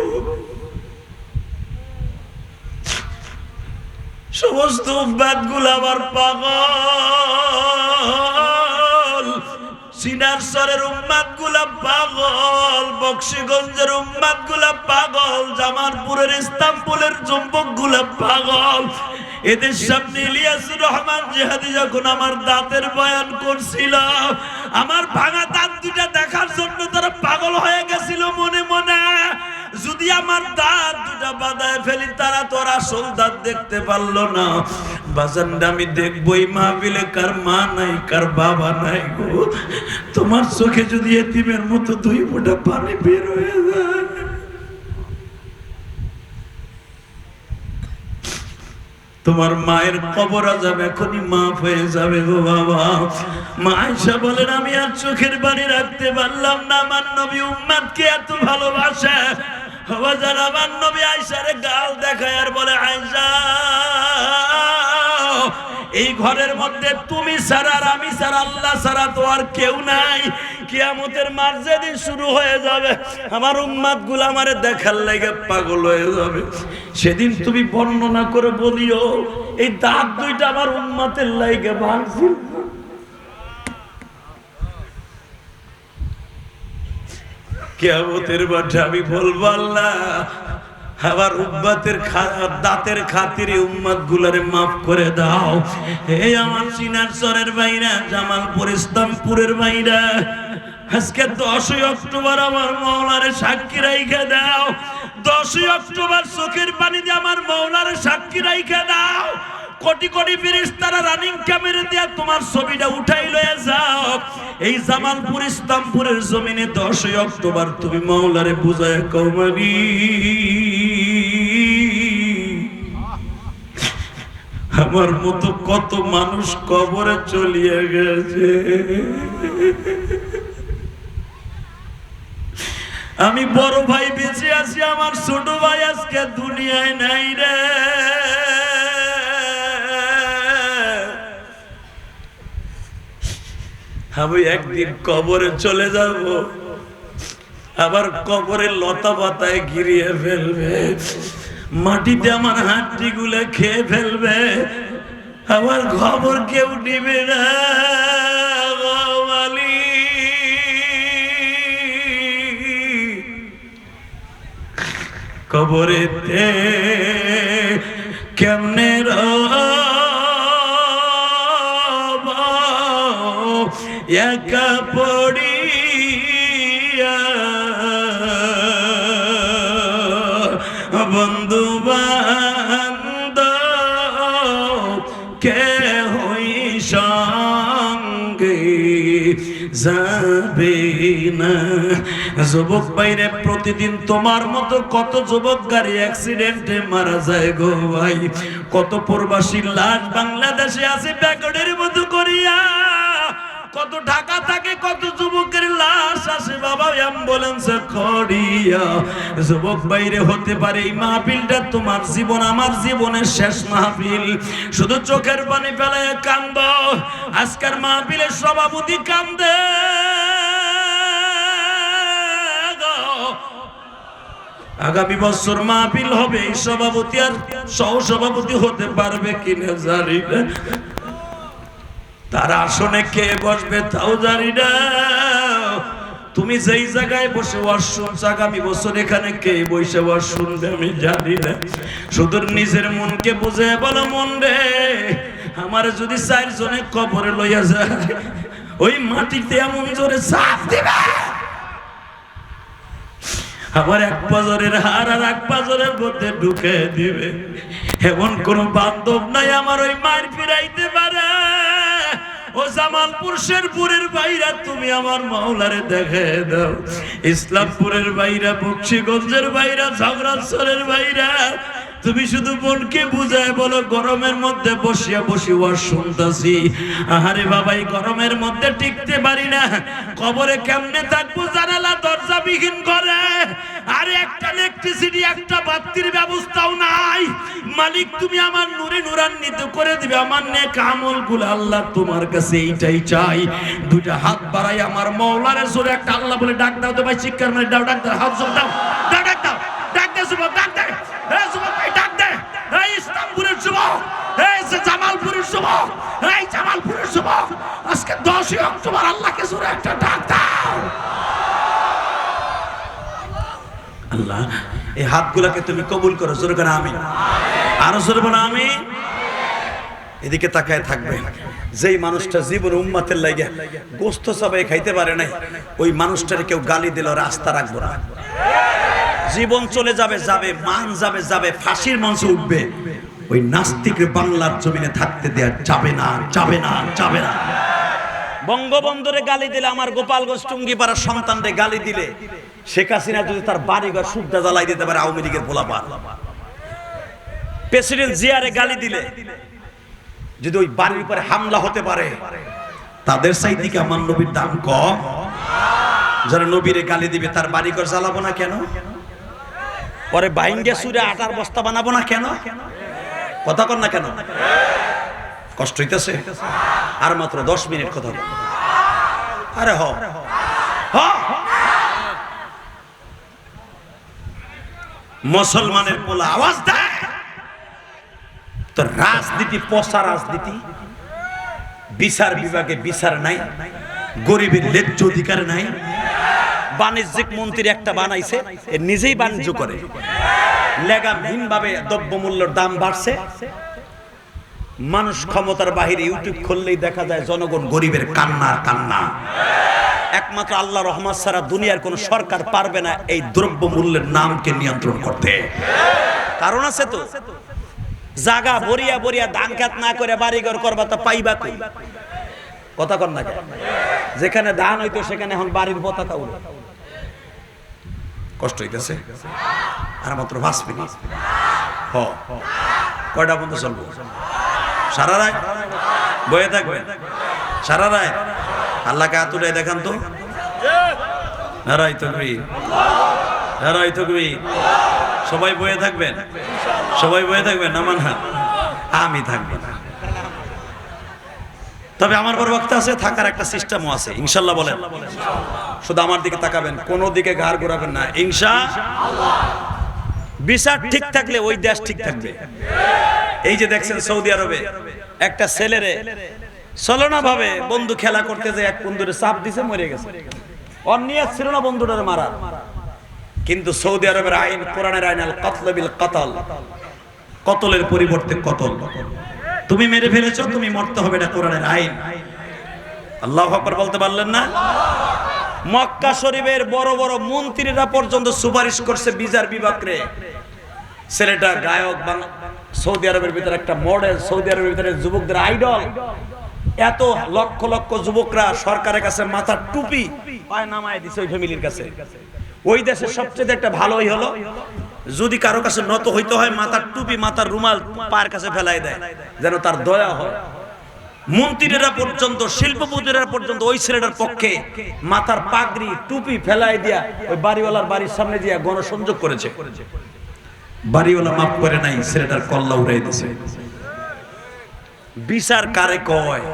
সমস্ত উম্মত গুলো আমার পাগল, সিনার সরের উম্মত গুলা পাগল, বক্সিগঞ্জের উম্মত গুলা পাগল, জামালপুরের ইস্তাম্বুলের যুবক গুলা পাগল। এদের সামনে ইলিয়াসুর রহমান জিহাদি যখন আমার দাঁতের বয়ান করছিল, আমার ভাঙা দাঁত দুটা দেখার জন্য তারা পাগল হয়ে গেছিল মনে মনে। যদি আমার দাঁত দুটা বাঁধায় ফেলি, তারা তো আর আসল দাঁত দেখতে পারলো না। বাজানটা আমি দেখবই মাহফিলে কার মা নাই, কার বাবা নাই গো। তোমার চোখে যদি এতিমের মতো দুই ফোঁটা পানি বের হয়ে যায়, তোমার মায়ের কবর আযাব এখনই মাফ হয়ে যাবে গো বাবা। মা আয়েশা বলেন আমি আর চোখের পানি রাখতে পারলাম না, আমার নবী উম্মতকে এত ভালোবাসে। বাজার আমার নবী আয়েশারে গাল দেখায় আর বলে, আয়েশা এই ঘরের মধ্যে তুমি ছাড়া আর আমি ছাড়া, আল্লাহ ছাড়া তো আর কেউ নাই। কিয়ামতের মাঠ যেদিন শুরু হয়ে যাবে, আমার উম্মত গুলো আমারে দেখার লাগে পাগল হয়ে যাবে। সেদিন তুমি বর্ণনা করে বলিও এই দাঁত দুইটা আমার উম্মতের লাগে ভাঙছিল। কিয়ামতের মাঠে আমি বলবো, আল্লাহ আমার উম্মতের দাঁতের খাতিরে উম্মত গুলারে মাফ করে দাও। হে আমার সিনার সরের বাইরা, জামালপুর ইসলামপুরের বাইরা, আজকে 10 অক্টোবর আমার মওলারে সাক্ষী রাইখা দাও। 10 অক্টোবর চোখের পানি দিয়ে আমার মওলারে সাক্ষী রাইখা দাও। কোটি কোটি ফেরেশতারা রানিং ক্যামেরা দিয়ে তোমার ছবিটা উঠাই লয়ে যাও। এই জামালপুর ইসলামপুরের জমিনে 10 অক্টোবর তুমি মাওলারে বুঝায় কওমারি আমার মতো কত মানুষ কবরে চলিয়ে গেছে, আমি বড় ভাই বেঁচে আছি, আমার ছোট ভাই আজকে দুনিয়ায় নাই রে। আমি একদিন কবরে চলে যাব, আবার কবরের লতা পাতায় ঘিরিয়ে ফেলবে, মাটিতে আমার হাড্ডি গুলো খেয়ে ফেলবে, আমার খবর কেউ নিবে না। কবরেতে কেমনে রব একা পড়িয়া, বন্ধু বান্ধব কে হই সঙ্গে যাবে না। যুবক বাইরে প্রতিদিন তোমার মতো কত যুবক গাড়ি অ্যাক্সিডেন্টে মারা যায় গো ভাই, কত প্রবাসী লাশ বাংলাদেশে আছে প্যাকেটের মতো করিয়া, কত ঢাকা থাকে কত যুবকের লাশ আসে বাবা অ্যাম্বুলেন্সে করিয়া। যুবক বাইরে হতে পারে এই মাহফিলটা তোমার জীবন আমার জীবনের শেষ মাহফিল, শুধু চোখের পানি ফেলায় কান্দ। আজকের মাহফিলের সভাপতি কান্দে, আগামী বছর মাহফিল হবে, এই সভাপতি আর সহসভাপতি হতে পারবে কিনা জানি না, তার আসনে কে বসবে তাও জানি না। তুমি যেই জায়গায় বসে ওয়াজ শুনছো, আগামী বছর এখানে কে বসে ওয়াজ শুনবে আমি জানি না। শুধু নিজের মনকে বুঝে বলো, মন রে আমার যদি 4 জনে কবরে লইয়া যায়, ওই মাটিতে এমন জোরে চাপ দিবে আবার 1 পাজরের হার আর 1 পাজরের মধ্যে ঢুকে দিবে, এমন কোন বান্ধব নাই আমার ওই মার ফিরাইতে পারে। ও জামালপুর শেরপুরের বাইরা তুমি আমার মাওলারে দেখে দাও, ইসলামপুরের বাইরা, বকশীগঞ্জের বাইরা, ঝগড়াছড়ের বাইরা, তুমি শুধু মনকে বুঝায় বলো, গরমের মধ্যে বসিয়া ওয়াজ শুনতাছি, আহারে বাবা এই গরমের মধ্যে টিকতে পারি না, কবরে কেমনে থাকবো, জানালা দরজা বিহীন করে, আরে একটা ইলেকট্রিসিটি একটা বাতির ব্যবস্থাও নাই। মালিক তুমি আমার নূরে নূরান্বিত করে দিবে, আমার নেক আমলগুলো আল্লাহ তোমার কাছে এইটাই চাই। 2টা হাত বাড়াই আমার মাওলারে জোরে একটা আল্লাহ বলে ডাক দাও তো ভাই, চিৎকার মেরে দাও, ডাক দাও, হাত জোর দাও, ডাক দাও, ডাক দে যুবক, ডাক দে, এই যুবক ভাই ডাক দে, এই ইসলামপুরের যুবক, এই জামালপুরের যুবক, এই জামালপুরের যুবক, আজকে 10 অক্টোবর আল্লাহকে জোরে একটা ডাক দাও। আল্লাহ এই হাতগুলোকে তুমি কবুল করো, জোরে করে আমিন, আরো জোরে বলো আমিন। এদিকে তাকায় থাকবে, যেই মানুষটা জীবন উম্মতের লাগে গোস্ত সবাই খাইতে পারে নাই, ওই মানুষটার কেউ গালি দিল রাস্তা রাখবো না, জীবন চলে যাবে, মান যাবে, ফাঁসির মঞ্চে উঠবে, ওই নাস্তিকের বাংলার জমিনে থাকতে দেয়া যাবে না। বঙ্গবন্ধুরে গালি দিলে, আমার গোপালগঞ্জ টুঙ্গিপাড়ার সন্তানরে গালি দিলে, শেখ হাসিনা যদি তার বাড়িঘর শুদ্ধা জ্বালাই দিতে পারে আওয়ামী লীগের পোলাপান, প্রেসিডেন্ট জিয়ারে গালি দিলে যদি ওই বাড়ির উপরে হামলা হতে পারে, তাদের চাইতে কি আমার নবীর দাম কম? যারা নবীরে গালি দিবে তার বাড়িঘর জ্বালাবো না কেন? পরে বাইঙ্গে সুরে আটার বস্তা বানাবো না কেন? কথা কর না কেন? কষ্ট হইতেছে? আর মাত্র 10 মিনিট কথা বল। আরে হ মুসলমানের পোলা আওয়াজ দেয় তো, রাজনীতি পচা রাজনীতি, বিচার বিভাগে বিচার নাই, গরিবের ন্যায্য অধিকার নাই, বাণিজ্যিক মন্ত্রী একটা বানাইছে, নিজেই বাণিজ্য করে, লেগামহীন ভাবে দ্রব্যমূল্যের দাম বাড়ছে, মানুষ ক্ষমতার বাহিরে ইউটিউব খুললেই দেখা যায় জনগণ গরিবের কান্না। একমাত্র আল্লাহ রহমত ছাড়া দুনিয়ার কোন সরকার পারবে না এই দ্রব্যমূল্যের নামকে নিয়ন্ত্রণ করতে। কারণ আছে তো, জাগা ভরিয়া ভরিয়া ধান খেত না করে বাড়িঘর করবা তো পাইবা কই? কথা কর না কেন? যেখানে ধান হইতো সেখানে এখন বাড়ির পতাকা উড়ে। কষ্ট হইতেছে আর মাত্র 5 মিনিট। কয়টা বন্ধু চলবো? সারা রাত বয়ে থাকবে? সারা রাত? আল্লাহকে হাত উঠাই দেখান তো। নারাই তাকবীর, নারাই তাকবীর। সবাই বয়ে থাকবেন? সবাই বয়ে থাকবেন? নামান হাত। আমি থাকবো না, তবে আমার বড় বক্তা আছে, থাকার একটা সিস্টেমও আছে ইনশাআল্লাহ। বলেন শুধু আমার দিকে তাকাবেন, কোন দিকে ঘাড় ঘোরাবেন না ইনশাআল্লাহ। বিচার ঠিক থাকলে ওই দেশ ঠিক থাকবে। এই যে দেখছেন সৌদি আরবে একটা ছেলেরে ছলনা ভাবে বন্ধু খেলা করতে যে এক বন্ধুরে চাপ দিছে, মরে গেছে। ওর নিয়ত ছিল না বন্ধুটারে মারার, কিন্তু সৌদি আরবের আইন, কোরআনের আইন, আল কাতল বিল কাতাল, কতলের পরিবর্তে কতল। তুমি মেরে ফেলেছো, তুমি মরতে হবে, এটা কোরআনের আইন। আল্লাহু আকবার বলতে পারলেন না? মক্কা শরীফের বড় বড় মন্ত্রীরা পর্যন্ত সুপারিশ করছে বিচার বিভাগে, ছেলেটা গায়ক, সৌদি আরবের ভিতরে একটা মডেল, সৌদি আরবের ভিতরে যুবকদের আইডল। এত লক্ষ লক্ষ যুবকরা সরকারের কাছে মাথার টুপি পায়ে নামায় দিছে ওই ফ্যামিলির কাছে। ওই দেশের সবচেয়ে একটা ভালোই হলো, যদি কারো কাছে নত হইতে হয়, মাথার টুপি, মাথার রুমাল পায়ের কাছে ফেলাই দেয়, যেন তার দয়া হয়। মন্ত্রীরা পর্যন্ত, শিল্পপতিরা পর্যন্ত ওই ছেলেটার পক্ষে মাথার পাগড়ি টুপি ফেলাই দিয়া ওই বাড়িওয়ালার বাড়ির সামনে দিয়া গণসংযোগ করেছে। বাড়িওয়ালা মাফ করে নাই, ছেলেটার কল্লা উড়াই দিয়েছে। বিচার কারে কয়?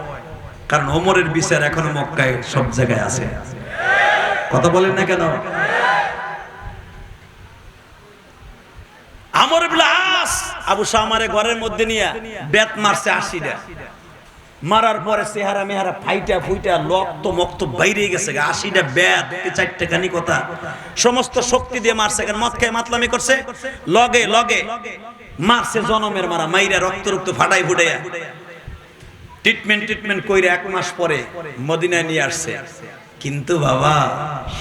কারণ ওমরের বিচার এখনো মক্কায় সব জায়গায় আছে। কথা বলেন না কেন? আমর ইবনে আস আবু শামারে ঘরের মধ্যে নিয়ে বেত মারছে 80টা। মারার পরে চেহারা মেহারা ফাইটা ফুইটা রক্ত মক্ত বাইরে গেছে। 80টা বেত, 4টা কানি কথা, সমস্ত শক্তি দিয়ে মারছে। কেন? মদ খেয়ে মাতলামি করছে, লগে লগে মারছে জনমের মারা, মাইরা রক্ত রক্ত ফাটাই ফুটাইয়া ট্রিটমেন্ট কইরা 1 মাস পরে মদিনায় নিয়ে আসছে। কিন্তু বাবা,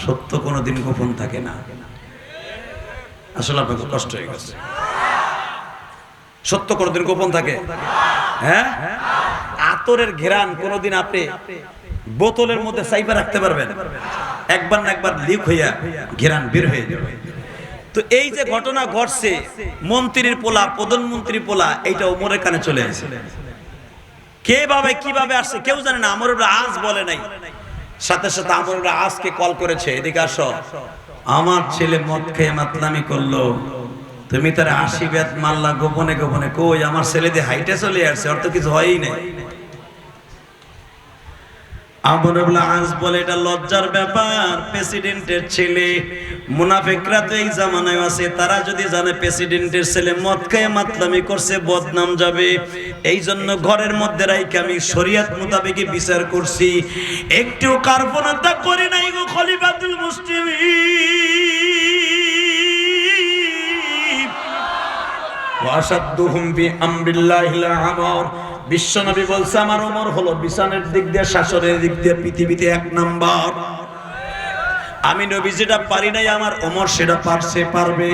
সত্য কোনোদিন গোপন থাকে না। আসলে আপনার কষ্ট হয়ে গেছে। সত্য কোনোদিন গোপন থাকে? হ্যাঁ, আতরের ঘেরান কোনোদিন আপনি বোতলের মধ্যে চাইবা রাখতে পারবেন? একবার না একবার লিক হইয়া ঘেরান বের হয়ে যাবে। তো এই যে ঘটনা ঘটছে, মন্ত্রীর পোলা, প্রধানমন্ত্রী পোলা, এইটা ওমরের কানে চলে আসে। কিভাবে আসছে কেউ জানে না। আমর ইবনে আস বলে নাই, সাথে সাথে আমর ইবনে আসকে কল করেছে, এদিকে আসো, আমার ছেলে মদ খেয়ে মাতলামি করলো, তুমি তার 80 বেত মারলা গোপনে গোপনে। কই, আমার ছেলে দিয়ে হাইটে চলে আসছে, ওর তো কিছু হয়ই নাই। আমর ইবনে আস বলে এটা লজ্জার ব্যাপার, প্রেসিডেন্টের ছেলে। মুনাফিকরা তো এই জামানায় আছে, তারা যদি জানে প্রেসিডেন্টের ছেলে মদ খেয়ে মাতলামি করছে, বদনাম যাবে। এই জন্য ঘরের মধ্যে রাইকে আমি শরীয়ত মোতাবেক বিচার করছি, একটু কার্পণতা করি নাই গো খলিফাতুল মুসলিমিন। ওয়াসাদুহুম বিআমরিল্লাহিল আমর। বিশ্বনবী বলছে আমার ওমর হলো বিচারের দিক দিয়ে, শাসনের দিক দিয়ে পৃথিবীতে 1 নাম্বার। আমি নবী যেটা পারি নাই, আমার ওমর সেটা পারছে, পারবে।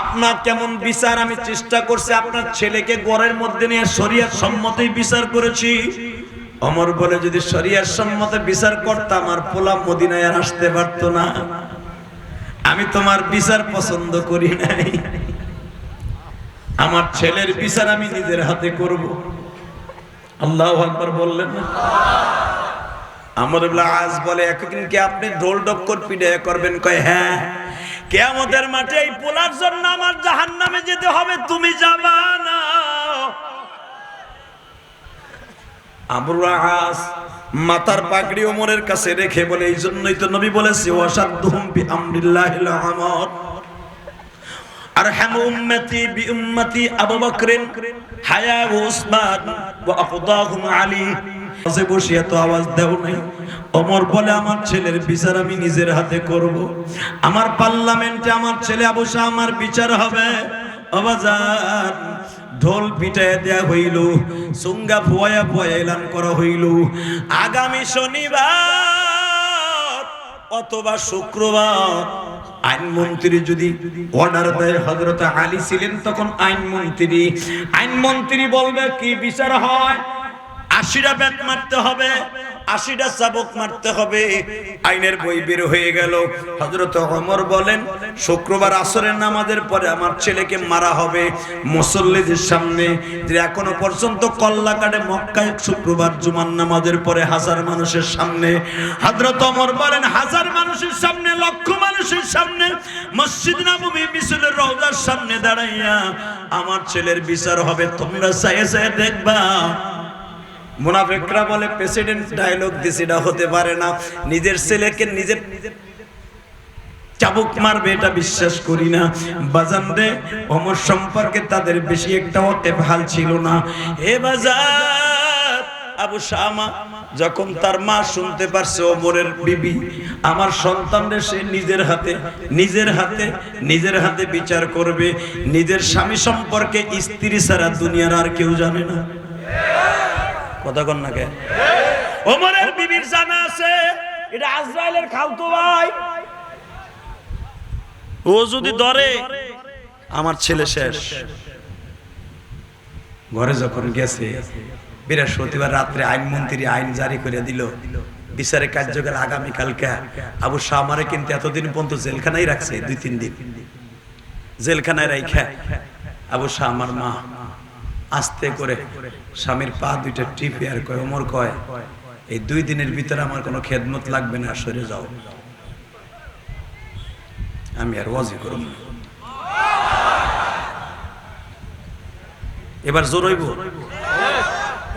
আপনার কেমন বিচার আমি চেষ্টা করছি, আপনার ছেলেকে ঘরের মধ্যে নিয়ে শরীয়ত সম্মতই বিচার করেছি। ওমর বলে যদি শরীয়ত সম্মত বিচার করতাম, আমার পোলা মদিনায় আর আসতে পারতো না। আমি তোমার বিচার পছন্দ করি নাই, আমার ছেলের বিচার আমি নিজের হাতে করব। আল্লাহু আকবার বললেন না? আমর ইবনে আস বলে একদিন কি আপনি ঢোল ডক্কর পিটাইয়া করবেন? কয় হ্যাঁ, কিয়ামতের মাঠে এই পোলার জন্য আমার জাহান্নামে যেতে হবে, তুমি যাবা না। আমর ইবনে আস মাথার পাগড়ি ওমরের কাছে রেখে বলে, এই জন্যই তো নবী বলেছে ওয়াসাদুহুম বিআমরিল্লাহিল আমর। আরহামু উম্মতি বিউম্মতি আবু বকরিন হায়া উসমান ওয়া আফদাহুম আলী। যে বসিয়া তো আওয়াজ দাও নাই। ওমর বলে আমার ছেলের বিচার আমি নিজের হাতে করব। আমার পার্লামেন্টে আমার ছেলে আবু শামার বিচার হবে। আবাজান ঢোল পিটায় দেয়া হইল, সুঙ্গা ফুয়ায়া ফুয়ায়া এলান করা হইল, আগামী শনিবার অথবা শুক্রবার। আইনমন্ত্রী যদি অর্ডার দেয়, হযরত আলী ছিলেন তখন আইনমন্ত্রী বলবে কি বিচার হয়, ৮০টা ব্যাট মারতে হবে, ৮০টা চাবুক মারতে হবে। আইনের বই বের হয়ে গেল। হযরত ওমর বলেন শুক্রবার আসরের নামাজের পরে আমার ছেলেকে মারা হবে মুসল্লিদের সামনে। যে এখনো পর্যন্ত কল্লা কাটে মক্কায় শুক্রবার জুমার নামাজের পরে হাজার মানুষের সামনে। হযরত ওমর বলেন হাজার মানুষের সামনে, লক্ষ মানুষের সামনে, মসজিদ নববী মিসরের রওজার সামনে দাঁড়াইয়া আমার ছেলের বিচার হবে, তোমরা চাইয়ে চাইয়ে দেখবা। মুনাফিকরা বলে প্রেসিডেন্ট ডায়লগ দিছে, এটা হতে পারে না, নিজের ছেলেকে নিজে চাবুক মারবে এটা বিশ্বাস করি না। বাজান রে, ওমর সম্পর্কে তাদের বেশি একটা ওয়াকিবহাল ছিল না। হে বাজার, আবু শামা যখন তার মা শুনতে পারছে ওমরের বিবি আমার সন্তানদের সে নিজের হাতে বিচার করবে, নিজের স্বামী সম্পর্কে স্ত্রী ছাড়া দুনিয়ার আর কেউ জানে না। কথা কন না কে? ওমরের বিবির জানা আছে এটা আজরাইলের খালতো ভাই, ও যদি ধরে আমার ছেলে শেষ। ঘরে যখন গেছে বৃহস্পতিবার রাত্রে আইনমন্ত্রী আইন জারি করে দিল, বিচারের কার্যকর আগামীকালকে। আবু শামারে কিন্তু এতদিন পর্যন্ত জেলখানায় রাখছে, 2-3 দিন জেলখানায় রাখা। আবু শামার মা আস্তে করে স্বামীর পা দুইটা টিপে আর কয়, ওমর কয় এই 2 দিনের ভিতরে আমার কোনো খেদমত লাগবে না, সরে যাও, আমি আর ওয়াজি করব না। এবার জোর হইব।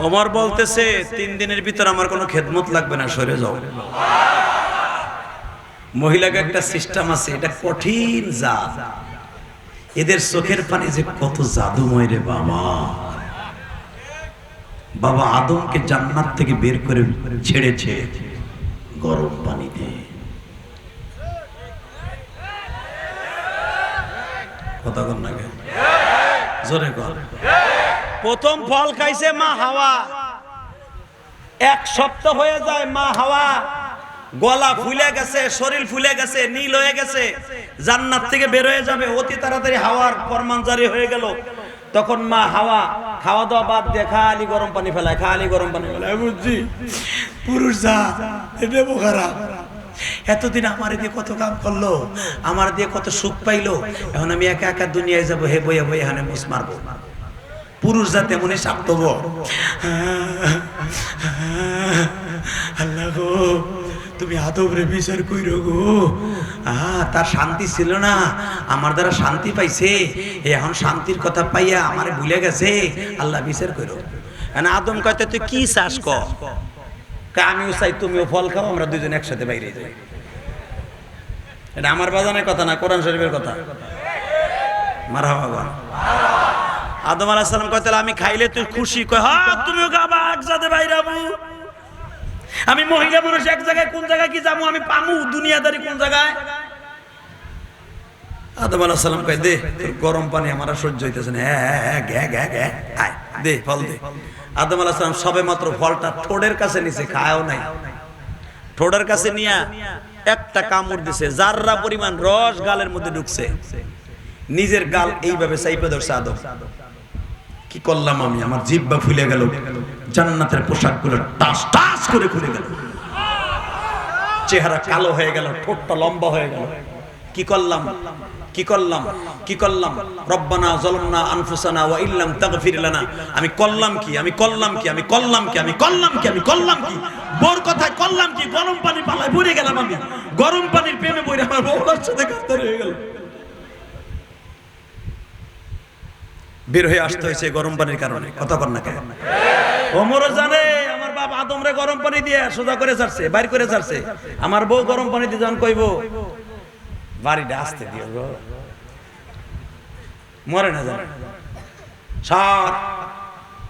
ওমর বলতেছে 3 দিনের ভিতরে আমার কোনো খেদমত লাগবে না, সরে যাও। মহিলাকে একটা সিস্টেম আছে, এটা কঠিন জাত, এদের চোখের পানি যে কত জাদুময় রে বাবা। বাবা আদমকে জান্নাত থেকে বের করে ছেড়েছে গরম পানিতে। কথা কন না কে? জোরে কর। প্রথম ফল খাইছে মা হাওয়া, 1 সপ্তাহ হয়ে যায় মা হাওয়া গলা ফুলে গেছে, শরীর ফুলে গেছে, নীল হয়ে গেছে, জান্নাত থেকে বের হয়ে যাবে, অতি তাড়াতাড়ি হাওয়ার ফরমান জারি হয়ে গেল। তখন মা হাওয়া খাওয়া দাওয়া বাদ দিয়ে খালি গরম পানি ফেলায়, খালি গরম পানি ফেলায়। বুঝছি পুরুষ যা এটা বোখারা, এতদিন আমার দিয়ে কত কাম করলো, আমার দিয়ে কত সুখ পাইলো, এখন আমি একা একা দুনিয়ায় যাবো, হে বইয়া বইয়া হানে মুস মারবো। পুরুষ যা তেমনই সাক্তব, আল্লাহ গো তুমি আদবরে বিচার কইরো গো। তার শান্তি ছিল না, আমার দ্বারা শান্তি পাইছে, এখন শান্তির কথা পাইয়া আমারে ভুলে গেছে, আল্লাহ বিচার কইরো। আদম কইতে তুই কি চাস ক? আমিও চাই তুমিও ফল খাও, আমরা দুইজন একসাথে বাইরে যাই। এটা আমার বাজানের কথা না, কোরআন শরীফের কথা। মারহাবা। আদম আলাইহিস সালাম কয় তাহলে আমি খাইলে তুই খুশি? কয় হ্যাঁ তুমিও খাবা, একসাথে বাইরে যাবো। আমি মহিলা মানুষ, এক জায়গায় কোন জায়গায় কি যাবো আমি পামু, দুনিয়াদারি কোন জায়গায়? আদম আলাইহিস সালাম কয় দে তোর গরম পানি আমার সহ্য হইতেছে না, হ্যাঁ দে ফল দে। আদম আলাইহিস সালাম সবে মাত্র ফলটা ঠোঁটের কাছে নিছে, খায়ও নাই, ঠোঁটের কাছে নিয়া একটা কামড় দিছে, জাররা পরিমাণ রস গালের মধ্যে ঢুকছে, নিজের গাল এইভাবে চাইপে ধরছে আদম। কি করলাম আমি, আমার জিহ্বা ফুলে গেল, জান্নাতের পোশাকগুলো টাস টাস করে খুলে গেল, চেহারা কালো হয়ে গেল, ঠোঁটটা লম্বা হয়ে গেল। কি করলাম রব্বানা যালামনা আনফুসানা ওয়া ইল্লাম তাগফির লানা। আমি করলাম কি বোর কথায় করলাম কি? গরম পানি পালায় পড়ে গেলাম, আমি গরম পানির প্রেমে পড়ে আমার বউর সাথে গাদ্দার হয়ে গেল। বের হয়ে আসতে হয়েছে গরম পানির কারণে। কথা কর না কেন? ওমর জানে আমার বাপ আদমরে গরম পানি দিয়ে সোজা করে ছাড়ছে, বাইর করে ছাড়ছে। আমার বউ গরম পানি দিয়ে যখন কইব বাড়িটা আসতে দিও গো, মরে না জানে।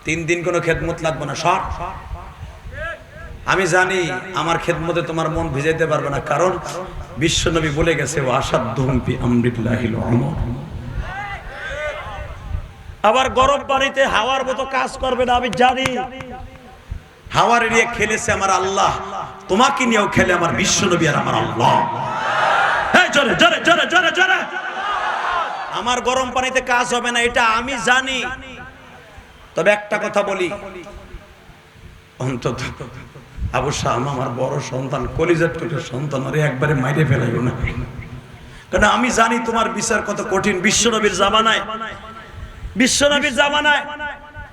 3 দিন কোনো খেদমত লাগবে না, সর। আমি জানি আমার খেদমতে তোমার মন ভিজাইতে পারবে না, কারণ বিশ্বনবী বলে গেছে ওয়াসাদুহুম ফি আমরিল্লাহিল উমর। আবার গরম পানিতে হাওয়ার মতো কাজ করবে না, আমি জানি। হাওয়ার এরিয়া খেলেছে আমার আল্লাহ, তোমাকে নিয়েও খেলে আমার বিশ্ব নবী আর আমার আল্লাহ। হ্যাঁ, জোরে জোরে জোরে জোরে জোরে। আমার গরম পানিতে কাজ হবে না, এটা আমি জানি। তবে একটা কথা বলি, অন্তত আবু শাম আমার বড় সন্তান, কলিজার টুকরো সন্তান, আরে একবারে মাইরে ফেলাইও না, কারণ আমি জানি তোমার বিচার কত কঠিন। বিশ্বনবীর জামানায়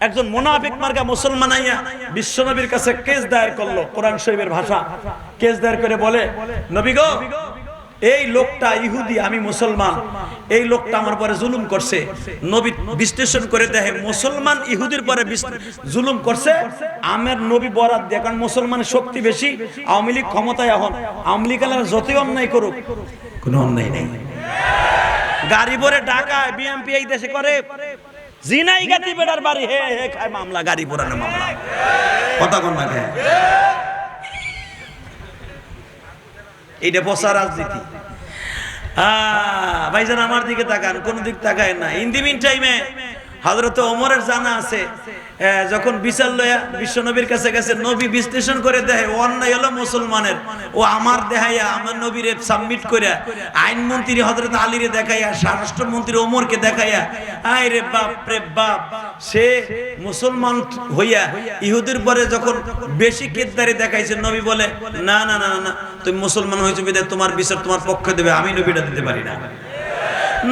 একজন মুনাফিক মার্কা মুসলমান আইয়া বিশ্বনবীর কাছে কেস দায়ের করলো, কোরআন শরীফের ভাষা। কেস দায়ের করে বলে, নবী গো, এই লোকটা ইহুদি, আমি মুসলমান, এই লোকটা আমার পরে জুলুম করছে। নবী বিশ্লেষণ করে দেখে মুসলমান ইহুদির পরে জুলুম করছে, আমার নবী বরাত দিয়ে, কারণ মুসলমানের শক্তি বেশি, আওয়ামী লীগ ক্ষমতায়, এখন আওয়ামী লীগ যতই অন্যায় করুক কোনো অন্যায় নেই। গাড়ি ভরে ঢাকায় বিএমপি এই দেশে করে জিনাই গাতি বেড়ার বাড়ি, হে হে খায় মামলা, গাড়ি পোড়ানো মামলা, কথা কোন না খায়। এইটা বসা রাজনীতি। ভাইজান আমার দিকে তাকান, কোন দিক তাকায় না। ইন দি মিন টাইমে হযরত ওমরের জানা আছে, যখন বিচার লয়া বিশ্বনবীর কাছে গেছে, নবী বিশ্লেষণ করে দেয় অন্যায় হলো মুসলমানের, ও আমার দেখাইয়া আমার নবীরে সাবমিট করে আইনমন্ত্রী হযরত আলীরে দেখাইয়া, স্বরাষ্ট্রমন্ত্রী ওমরকে দেখাইয়া, আয় রে বাপ রে বাপ, সে মুসলমান হইয়া ইহুদির পরে যখন বেশি কেদারি দেখাইছে, নবী বলে না না না না, তুমি মুসলমান হয়েছো বিধায় তোমার বিচার তোমার পক্ষে দেবে, আমি নবীটা দিতে পারি না।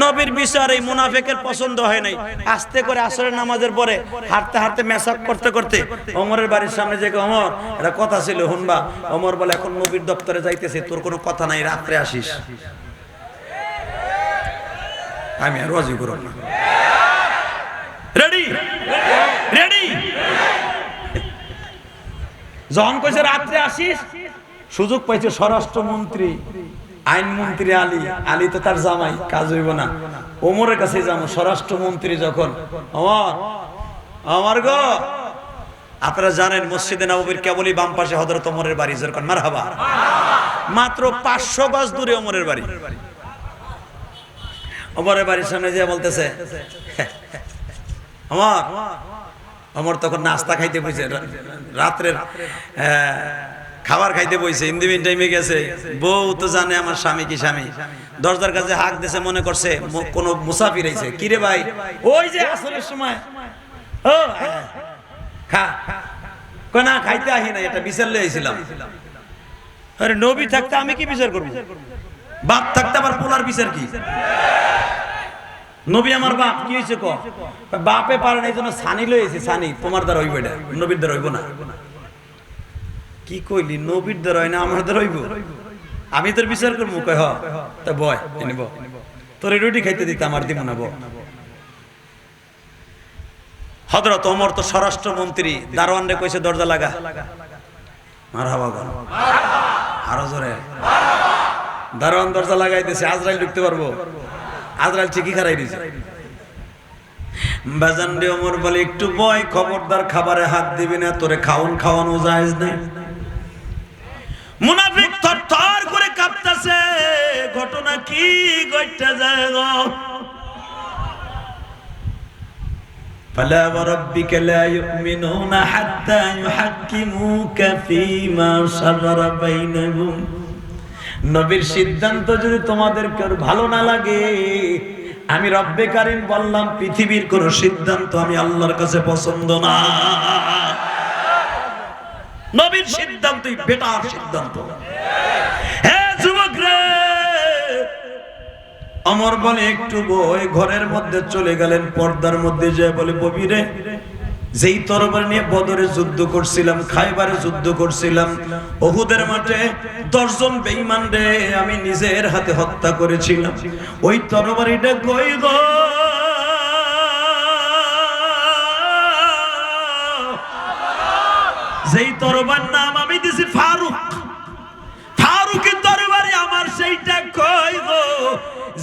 নবীর বিচার এই মুনাফিকের পছন্দ হয় নাই। আস্তে করে আসরের নামাজের পরে হাঁটতে হাঁটতে মেসাক করতে করতে ওমরের বাড়ির সামনে যে, ওমর এটা কথা ছিল শুনবা। ওমর বলে, এখন নবীর দপ্তরে যাইতেছে, তোর কোনো কথা নাই, রাত্রে আসিস। আমি আর রাজি করব না। Ready ready. যখন কইছে রাত্রে আসিস, সুযোগ পাইছে স্বরাষ্ট্রমন্ত্রী আইনমন্ত্রী আলী তো তার জামাই, কাজ হইব না, ওমরের কাছে যাবো। স্বরাষ্ট্রমন্ত্রী যখন, আমার গো, আপনারা জানেন মসজিদে নববীর কেবলই বাম পাশে হযরত ওমরের বাড়ি, যেরকম মারহাবা, মাত্র 500 গজ দূরে ওমরের বাড়ি। ওমরের বাড়ির সামনে যে বলতেছে, ওমর তখন নাস্তা খাইতে বসে, রাত্রের খাবার খাইতে বইছে, ইন্দিমিন টাইমে গেছে। বউ তো জানে আমার স্বামী কি স্বামী, দরজার কাছে হাঁক দিছে, মনে করছে কোন মুসাফির আইছে। কি রে ভাই, ওই যে আসরের সময়, ও খা, কই না খাইতে আহি না, এটা বিচার লই আইছিলাম। আরে নবী থাকতে আমি কি বিচার করব? বাপ থাকতে আবার পোলার বিচার কি? নবী আমার বাপ, কি হইছে ক? বাপে পারে না, এইজন্য ছানি লই আইছি, ছানি তোমার দ্বারা হইব, এটা নবীর দ্বারা হইব না। কি কইলি, নবীর দ্বারা হয় না, আমার দ্বারা হইব? আমি তোর বিচার করবো? কয় হ, তা বয় নিব, তোর রুটি খাইতে দিতে আমার দিব না। হযরত ওমর তো স্বরাষ্ট্রমন্ত্রী, দারোয়ান রে কইছে দরজা লাগা। মারহাবা বল, আরো জোরে। দারোয়ান দরজা লাগাই দিয়েছে, আজরাইল ঢুকতে পারবো? আজরাইল ঠিকই খারাই দিয়েছে। বাজান রে, ওমর বলে একটু বয়, খবরদার খাবারে হাত দিবি না, তোরে খাওয়ানো জায়েজ নাই। মুনাফিক থরথর করে কাঁপতেছে, ঘটনা কি ঘটতে যায় গো? ফালা ওয়ারাব্বিকা লা ইউমিনুনা হাত্তা ইউহাক্কিমুকা ফীমা শাজারা বাইনাহুম। নবীর সিদ্ধান্ত যদি তোমাদের কার ভালো না লাগে, আমি রব্বে কারীম বললাম, পৃথিবীর কোন সিদ্ধান্ত আমি আল্লাহর কাছে পছন্দ না। নবীর সিদ্ধান্তই বেটার সিদ্ধান্ত। হে যুবক রে, ওমর বলে একটু বই, ঘরের মধ্যে চলে গেলেন, পর্দার মধ্যে যায় বলে, ববি রে, যেই তরবারি নিয়ে বদরে যুদ্ধ করছিলাম, খাইবারে যুদ্ধ করছিলাম, উহুদের মাঠে 10 জন বেঈমান রে আমি নিজের হাতে হত্যা করেছিলাম, ওই তরবারিটা কই গো? যেই তরবার নাম আমি দিছি ফারুক, ফারুকের তরবারি আমার, সেইটা কই গো?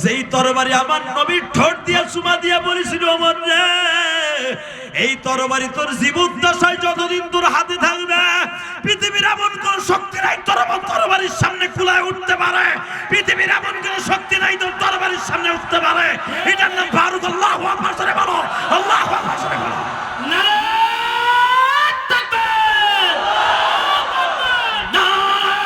যেই তরবারি আমার নবী ঠোঁট দিয়ে চুমা দিয়ে বলেছিল, ওমর রে, এই তরবারি তোর জীবন দশায় যতদিন তোর হাতে থাকবে, পৃথিবীর এমন কোন শক্তি নাই তরবারির সামনে কুলায় উঠতে পারে, পৃথিবীর এমন কোন শক্তি নাই তোর তরবারির সামনে উঠতে পারে। এটার নাম ফারুক। আল্লাহু আকবার, জোরে বলো, আল্লাহু আকবার, জোরে বলো। নারে তাকবীর, নারে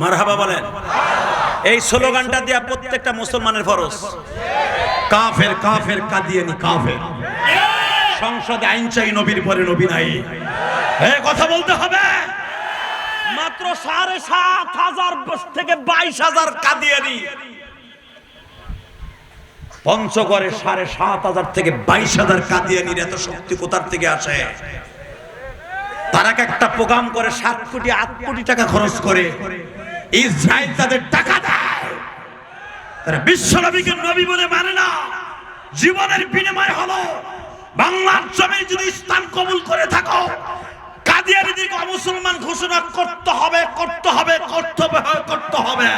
মারহাবা বলেন। এই স্লোগানটা দিয়া প্রত্যেকটা মুসলমানের ফরজ। কাফের কাফের কাদিয়ানি কাফের। সংসদে আইন চাই, নবীর পরে নবী নাই। এই কথা বলতে হবে। মাত্র ৭,৫০০ থেকে ২২,০০০ কাদিয়ানি। পঞ্চগড়ে ৭,৫০০ থেকে ২২,০০০ কাদিয়ানির এত শক্তি কোথার থেকে আসে? তারা একটা প্রোগ্রাম করে ৭ কোটি ৮ কোটি টাকা খরচ করে, ইসরায়েল তাদের টাকা দেয়। তারা বিশ্ব নবীকে নবী বলে মানে না। জীবনের বিনিময় হলো বাংলার জমি যদি ইসলাম কবুল করে থাকো, কাদিয়ানীদেরকে মুসলমান ঘোষণা করতে হবে, করতে হবে, করতে হবে, করতে হবে।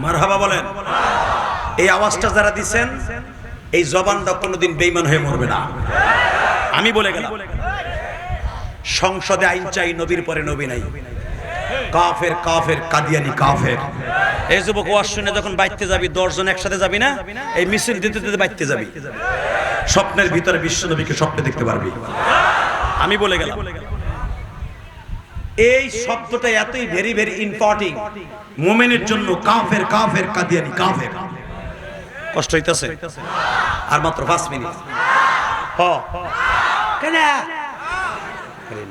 মারহাবা বলেন। এই আওয়াজটা যারা দিচ্ছেন, এই জবানটা কোনোদিন বেঈমান হয়ে মরবে না। আমি বলে গেলাম, সংসদে আইন চাই, নবীর পরে নবী নাই। কাফের কাফের কাদিয়ানি কাফের। এই যুবক ওয়াজ শুনে যখন বাইতে যাবি, ১০ জন একসাথে যাবি না, এই মিছিল দিতে দিতে বাইতে যাবি। স্বপ্নের ভিতরে বিশ্ব নবীকে স্বপ্নে দেখতে পারবি। আমি বলে গেলাম, এই শব্দটা এতই ভেরি ভেরি ইম্পর্টেন্ট মুমিনের জন্য। কাফের কাফের কাদিয়ানি কাফের। কষ্ট হইতাছে? আর মাত্র 5 মিনিট। কেন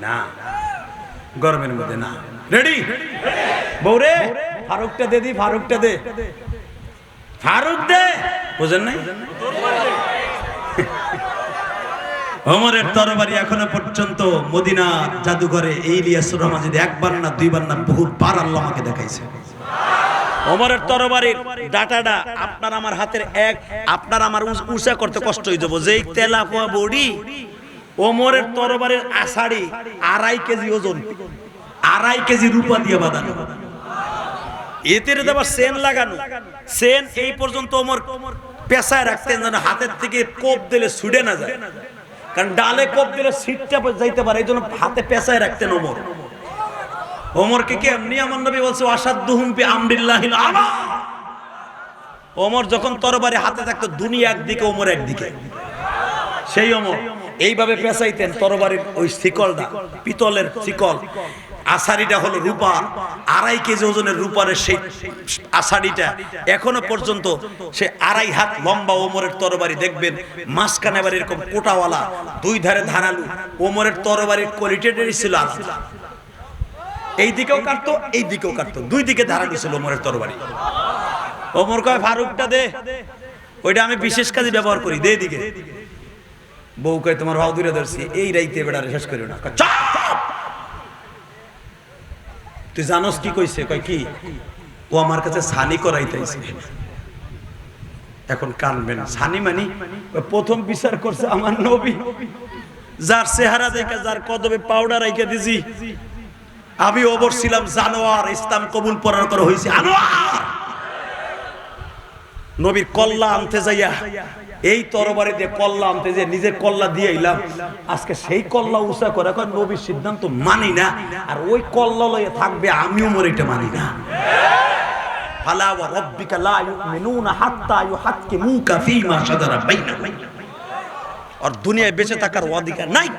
না গরমের মধ্যে না? রেডি বৌরে? ফারুকটা দে দি, ফারুকটা দে, ফারুক দে। বুঝেন নাই? ওমরের তরবারি এখনো পর্যন্ত মদিনার জাদুঘরে ইলিয়াসুর রহমান যদি একবার না দুইবার না বহুবার আল্লাহ আমাকে দেখাইছে। ওমরের তরবারির ডাটাটা আপনার আমার হাতের এক, আপনার আমার উঁচা করতে কষ্ট হয়ে যাবো। যেই তেলাপোয়া বডি, ওমরের তরবারির আষাঢ়ি ২.৫ কেজি ওজন, ২.৫ কেজি রূপা দিয়ে বাঁধানো, এতে আবার সেন লাগানো। সেন এই পর্যন্ত ওমর পেশায় রাখতেন যেন হাতের থেকে কোপ দিলে ছুটে না যায়, কারণ ডালে কোপ দিলে সিটটা যাইতে পারে, এই জন্য হাতে পেশায় রাখতেন ওমর। ওমরকে কি এমনি আমার নবী বলছে আসাদুহুম বি আমরিল্লাহিল আমা। ওমর যখন তরবারি হাতে থাকতো, দুনিয়া একদিকে, ওমর একদিকে। সেই ওমর এইভাবে পেঁচাইতেন তরবারির ওই শিকলটা, পিতলের শিকল। আষাঢ়িটা হলো রূপা, ২.৫ কেজি ওজনের রূপারের সেই আষাঢ়িটা এখনো পর্যন্ত সে ২.৫ হাত লম্বা। ওমরের তরবারি দেখবেন মাঝখানে আবার এরকম কোটাওয়ালা, দুই ধারে ধারালু। ওমরের তরবারির কোয়ালিটিটাই ছিল আলাদা। এই দিকেও কাটতো, এই দিকেও কাটতো, দুই দিকে ধারালু ছিল ওমরের তরবারি। ওমর কয় ফারুকটা দে, ওইটা আমি বিশেষ কাজে ব্যবহার করি, দে দিকে। বউ কয় তোমার ভাও দূরে ধরছি, এই রাইতে বেড়া শেষ করি না। তুই জানোস কি কইছে? কয় কি? ও আমার কাছে ছানি করাইতেছে। এখন কানবেন। ছানি মানি প্রথম বিচার করছে আমার নবী, যার চেহারা দেখে, যার কদমে পাউডার রাইখে দিছি। আমি ওবর ছিলাম জানোয়ার, ইসলাম কবুল পড়ার করে হইছে আনোয়ার। নবীর কল্লা আনতে যাইয়া, এই তরবারি দিয়ে কল্লা আনতে যে নিজের কল্লা দিয়ে এলাম, আজকে সেই কল্লা উঁচা করে কয় নবীর সিদ্ধান্ত মানি না, আর ওই কল্লা লয়ে থাকবে আমিও মরে এটা মানি না। ফালা ওয়া রাব্বিকা লা ইউমিনুনা হাত্তা ইউহাক্কিমুকা ফীমা শাজারা বাইনাহুম। আর দুনিয়ায় বেঁচে থাকার অধিকার নাই।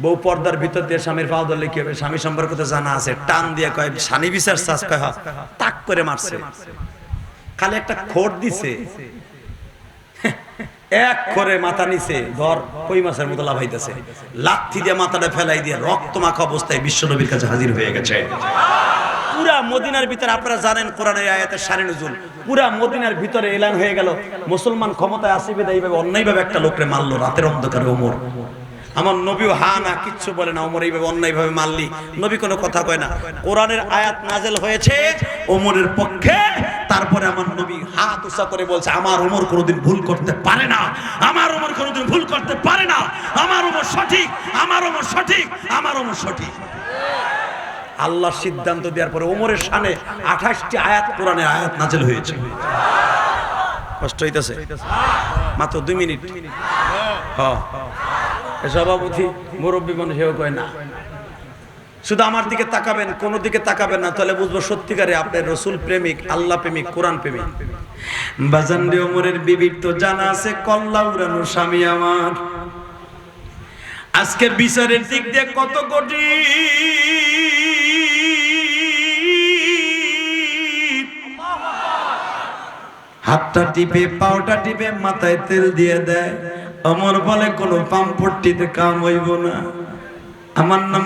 বউ পর্দার ভিতর দিয়ে স্বামীর পাও ধরলে কি হবে? স্বামী সম্পর্কে তো জানা আছে। টান দিয়ে কয় স্বামী বিচার চাষ, কয় তাক করে মারছে, খালি একটা খোট দিছে, এক করে মাথা নিচে ধর, কই মাছের মতো লাফাইতেছে, লাথি দিয়ে মাথাটা ফেলাই দিয়ে রক্ত মাখা অবস্থায় বিশ্ব নবীর কাছে হাজির হয়ে গেছে। পুরা মদিনার ভিতরে আপনারা জানেন কোরআনের আয়াতের শানে নুজুল, পুরা মদিনার ভিতরে এলান হয়ে গেল মুসলমান ক্ষমতায় আসিবে, এইভাবে অন্যায়ভাবে একটা লোকরে মারলো রাতের অন্ধকারে ওমর। আমার নবীও হা না কিচ্ছু বলে না। ওমর এইভাবে অন্যায়ভাবে মারলি, নবী কোনো কথা কয় না। কোরআনের আয়াত নাজেল হয়েছে ওমরের পক্ষে, তারপরে আমার নবী হাত উঁচা করে বলছে আমার ওমর কোনোদিন ভুল করতে পারে না, আমার ওমর কোনোদিন ভুল করতে পারে না, আমার ওমর সঠিক, আমার ওমর সঠিক, আমার ওমর সঠিক। আল্লাহর সিদ্ধান্ত দেওয়ার পরে ওমরের শানে 28টি আয়াত, কোরআনের আয়াত নাজেল হয়েছে। কষ্ট হইতেছে মাত্র 2 মিনিট। হ্যাঁ সভাপতি মুরব্বী মানুষ হেও কয় না, শুধু আমার দিকে তাকাবেন, কোন দিকে তাকাবেন না, তাহলে বুঝবো সত্যিকারে আপনি রসুল প্রেমিক, আল্লাহ প্রেমিক, কোরআন প্রেমিক। বাজান রে ওমরের বিবির তো জানা আছে কল্লা উড়ানো স্বামী আমার। আজকে বিচারের দিক দিয়ে কত কোটি হাতটা টিপে পাওটা টিপে মাথায় তেল দিয়ে দেয়। ওমর বলে কোনো পাম্পট্টিতে কাম হইব না। আমার নাম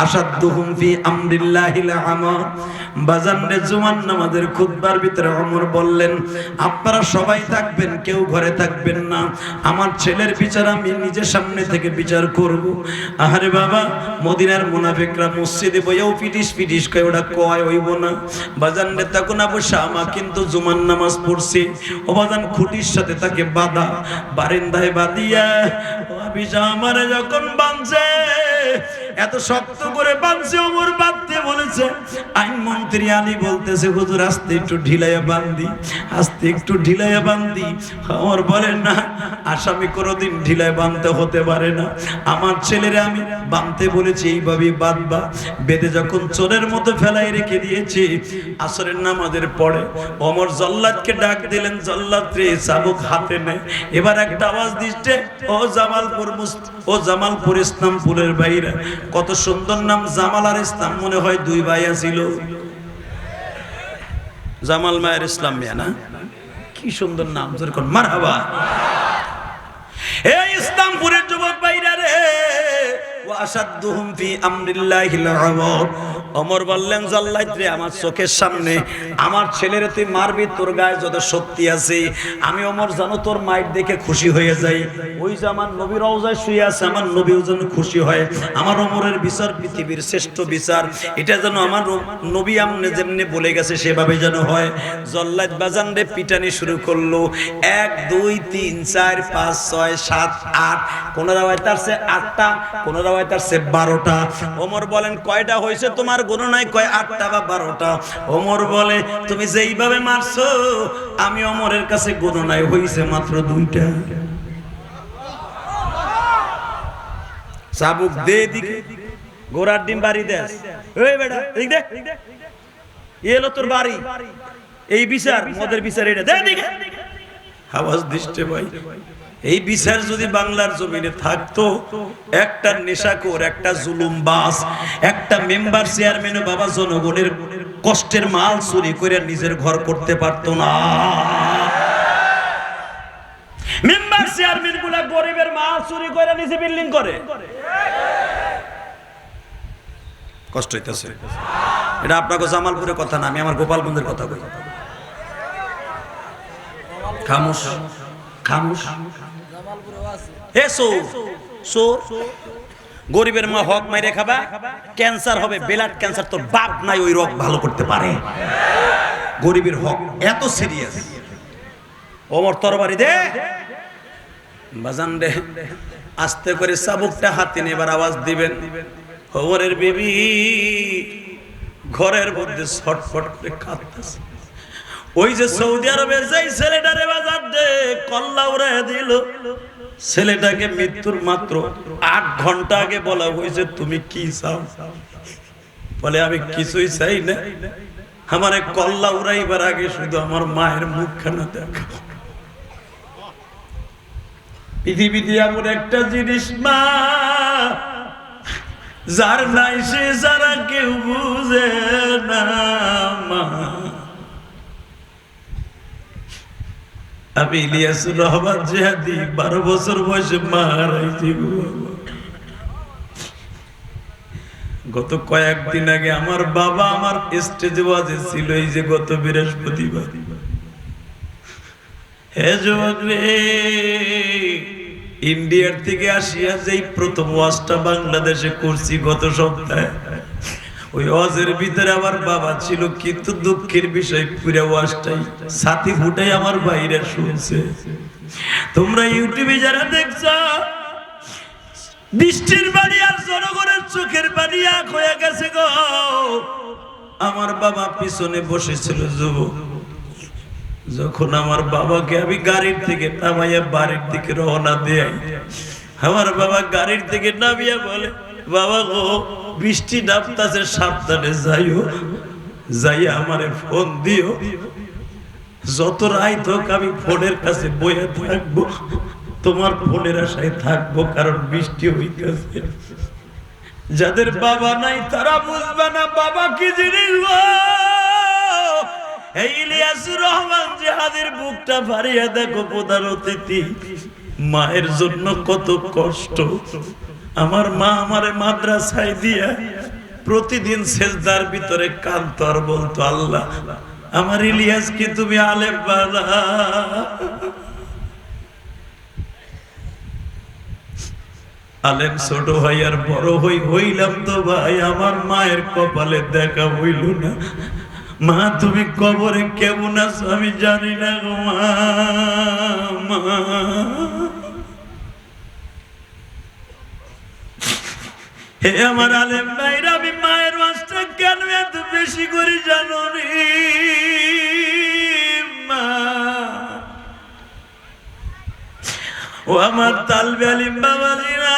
আসাদুহুম ফি আমরিল্লাহিল আমর। বাজান রে জুমার নামাজের খুতবার ভিতরে ওমর বললেন আপনারা সবাই থাকবেন, কেউ ঘরে থাকবেন না, আমার ছেলের বিচার আমি নিজের সামনে থেকে বিচার করব। আরে বাবা, মদিনার মুনাফিকরা মসজিদে বইয়াও পিটিস পিটিস কয়, ওটা কয় হইব না। বাজান রে তখন আবু শামা কিন্তু জুমার নামাজ পড়ছে। ও বাজান খুঁটির সাথে তাকে বাঁধা, বারান্দায় বাঁধিয়া আবু শামারে যখন বাঁধছে, এত শক্ত করে বাঁধছে, ওমর বাঁধতে বলেছে। আইন মন্ত্রী আলী বলতেছে হুজুর আস্তে একটু ঢিলাইয়া বাঁধি, আস্তে একটু ঢিলাইয়া বাঁধি। ওমর বলে না, আসামি কোনোদিন ঢিলায় বাঁধতে হতে পারে না, আমার ছেলেরে আমি বাঁধতে বলেছি এইভাবেই বাঁধবা। বেঁধে যখন চোরের মতো ফেলাই রেখে দিয়েছি, আসরের নামাজের পরে ওমর জল্লাদকে ডাক দিলেন, জল্লাদ রে চাবুক হাতে নে। এবার একটা আওয়াজ দিচ্ছে, ও জামালপুর ইসলামপুরের বাইরে, কত সুন্দর নাম জামাল আর ইসলাম, মনে হয় 2 ভাইয়া ছিল। জামাল মায়ের ইসলাম মিয়া না, কি সুন্দর নাম, যেরকম মারহাবা। এই ইসলামপুরের যুবক ভাইরা রে, ওয়াসাদুহুম ফি আমরিল্লাহিল আমর। ওমর বললেন জল্লাদ রে, আমার চোখের সামনে আমার ছেলেরে তুই মারবি, তোর গায়ে যত শক্তি আছে। আমি ওমর জানো তোর মাইট দেখে খুশি হয়ে যাই। ওই যে আমার নবী রওজায় শুয়ে আছে, আমার নবীও যেন খুশি হয়। আমার ওমরের বিচার পৃথিবীর শ্রেষ্ঠ বিচার, এটা যেন আমার নবী আমনে যেমনি বলে গেছে সেভাবে যেন হয়। জল্লাদ বাজান রে পিটানি শুরু করলো। 1 2 3 4 5 6 7 8, কোন রাওয়ায়াত আছে 8টা, কোন রাওয়ায়াত আছে 12টা। ওমর বলেন কয়টা হয়েছে তোমার গণনায়? কয় 8টা বা 12টা। ওমর বলে তুমি যেইভাবে মারছো, আমি ওমরের কাছে গণনায় হয়েছে মাত্র 2টা। চাবুক দে দিকে, গোড়ার ডিম বাড়ি দেস। এই বেটা দেখ দেখ, এলো তোর বাড়ি, এই বিচার মদের বিচার, এটা দে দিকে। আওয়াজ দিচ্ছে ভাই, এই বিচার যদি বাংলার জমিনে থাকতো, একটা নেশাখোর, একটা জুলুমবাজ, একটা মেম্বার চেয়ারম্যানও বাবা জনগণের কষ্টের মাল চুরি করে নিজের ঘর করতে পারতো না। মেম্বার চেয়ারম্যান গুলা গরিবের মাল চুরি করে নিজে বিল্ডিং করে। কষ্ট হইতেছে। এটা আপনাকে জামালপুরের কথা না, আমি আমার গোপালগঞ্জের কথা বলি। খামোশ খামোশ। গরিবের মা হক মাইরে খাবা, ক্যান্সার হবে, ব্লাড ক্যান্সার, তোর বাপ নাই ওই রোগ ভালো করতে পারে। গরিবের হক এত সিরিয়াস। ওমর তরবারি দে, বাজান দে, আস্তে করে চাবুকটা হাতে নিয়ে এবার আওয়াজ দিবেন। ওমরের বিবি ঘরের মধ্যে ছটফট করে কাঁদতেছে। ওই যে সৌদি আরবের যেই ছেলেটারে বাজার দে কল্লা উড়াইয়া দিল, ছেলেটাকে মৃত্যুর মাত্র 8 ঘন্টা আগে বলা হয়েছে তুমি কি চাও? বলে আমি কিছুই চাই না, আমারে কল্লা উড়াইবার আগে শুধু আমার মায়ের মুখখানা দেখাও। পৃথিবীতে এমন একটা জিনিস মা, যার নাই সে যারা কেউ বুঝে না। মা, আমি ইলিয়াসুর রহমান জিহাদি 12 বছর বয়সে মা হারাইছি। গত কয়েকদিন আগে আমার বাবা আমার স্টেজে ওয়াজে ছিল, এই যে গত বৃহস্পতিবার। হে যুবক রে, ইন্ডিয়ার থেকে আসিয়া যেই প্রথম ওয়াজটা বাংলাদেশে করছি গত সপ্তাহে, ওই ওয়াজের ভিতরে আমার বাবা ছিল, কিন্তু দুঃখের বিষয় পুরো ওয়াজটাই সাথী ফুটাই আমার বাইরে শুনছে। তোমরা ইউটিউবে যারা দেখছো, বৃষ্টির বাড়ি আর জনগণের চোখের বাড়ি এক হয়ে গেছে গো। আমার বাবা পিছনে বসেছিল, যুবক যখন আমার বাবাকে আমি গাড়ির থেকে নামাইয়া বাড়ির দিকে রওনা দেই, আমার বাবা গাড়ির থেকে নামিয়া বলে, বাবা গো বৃষ্টি নামতাছে, সাবধানে যাইও, যাইয়া আমারে ফোন দিও। যত রাত হোক আমি ফোনের কাছে বইয়া থাকবো, তোমার ফোনের আশায় থাকবো, কারণ বৃষ্টি হইতেছে। যাদের বাবা নাই তারা বুঝবে না বাবা কি জিনিস। এই ইলিয়াসুর রহমান জিহাদের বুকটা ভারিয়া দেখো, প্রধান অতিথি মায়ের জন্য কত কষ্ট। আমার মা আমারে মাদ্রাসায় দিয়া প্রতিদিন সেজদার ভিতরে কাঁদতো আর বলতো, আল্লাহ আমার ইলিয়াসকে তুমি আলেম বানাও। আলেম ছোট ভাই আর বড় হইলাম তো ভাই, আমার মায়ের কপালে দেখা হইল না। মা তুমি কবরে কেমন আছো আমি জানি না গো মা। হে আমার আলেম ভাইরা, আমি মায়ের মাছটা কেন এত বেশি করে জানো রে মা? ও আমার তালবে আলিম বাবাজিরা,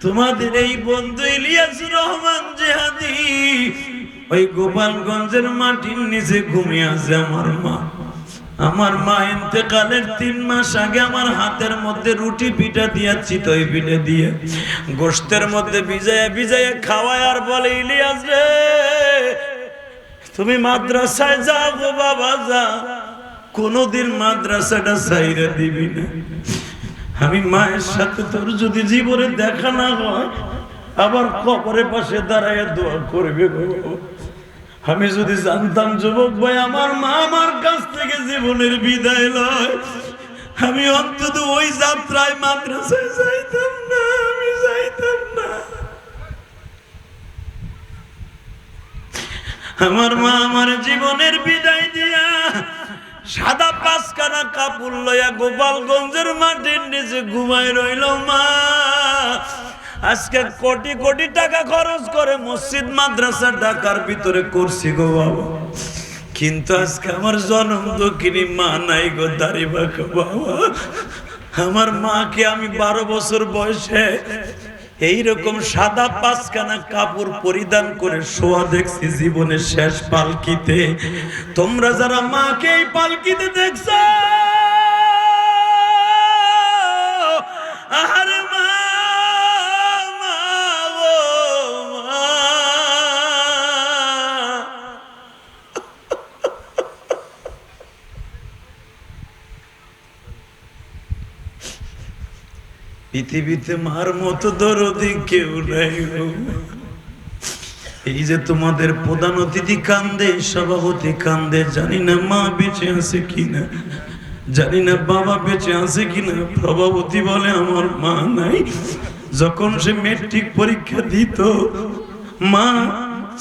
তোমাদের এই বন্ধু ইলিয়াসুর রহমান জিহাদি ওই গোপালগঞ্জের মাটির নিচে ঘুমিয়ে আছে। আমার মা ইন্তেকালের 3 মাস আগে আমার হাতের মধ্যে রুটি পিঠা দিয়া, চিতই পিঠে দিয়ে গোশতের মধ্যে ভিজাইয়া খাওয়ায় আর বলে, ইলিয়াস রে তুমি মাদ্রাসায় যাও গো বাবা, যা, কোনদিন মাদ্রাসাটা ছাইরা দিবি না। আমি মায়ের সাথে তোর যদি জীবনে দেখা না হয়, আবার কবরের পাশে দাঁড়াইয়া দোয়া করবে গো। আমি যদি জানতাম যুবক ভাই আমার মা আমার কাছ থেকে জীবনের বিদায় লয়, আমি অন্তত ওই যাত্রায় মাদ্রাসায় যাইতাম না, আমি যাইতাম না। আমার মা আমার জীবনের বিদায় দিয়া সাদা 5খানা কাপড় লইয়া গোপালগঞ্জের মাটির নিচে ঘুমায় রইল। মা আজকে কোটি কোটি টাকা খরচ করে মসজিদ মাদ্রাসা ঢাকার ভিতরে করছি গো বাবা, কিন্তু আজকে আমার জন্ম দক্ষিণী মা নাই গো দাঁড়িবাঁকা বাবা। আমার মাকে আমি 12 বছর বয়সে এইরকম সাদা 5খানা কাপড় পরিধান করে শোয়া দেখছি জীবনের শেষ পালকিতে। তোমরা যারা মাকে এই পালকিতে দেখছো, আরে মা, পৃথিবীতে মার মতো দরদি কেউ নাই। এই যে তোমাদের প্রধান অতিথি কান্দে, সভাপতি কান্দে, জানি না মা বেঁচে আছে কিনা, জানি না বাবা বেঁচে আছে কিনা। সভাপতি বলে আমার মা নাই। যখন সে মেট্রিক পরীক্ষা দিত, মা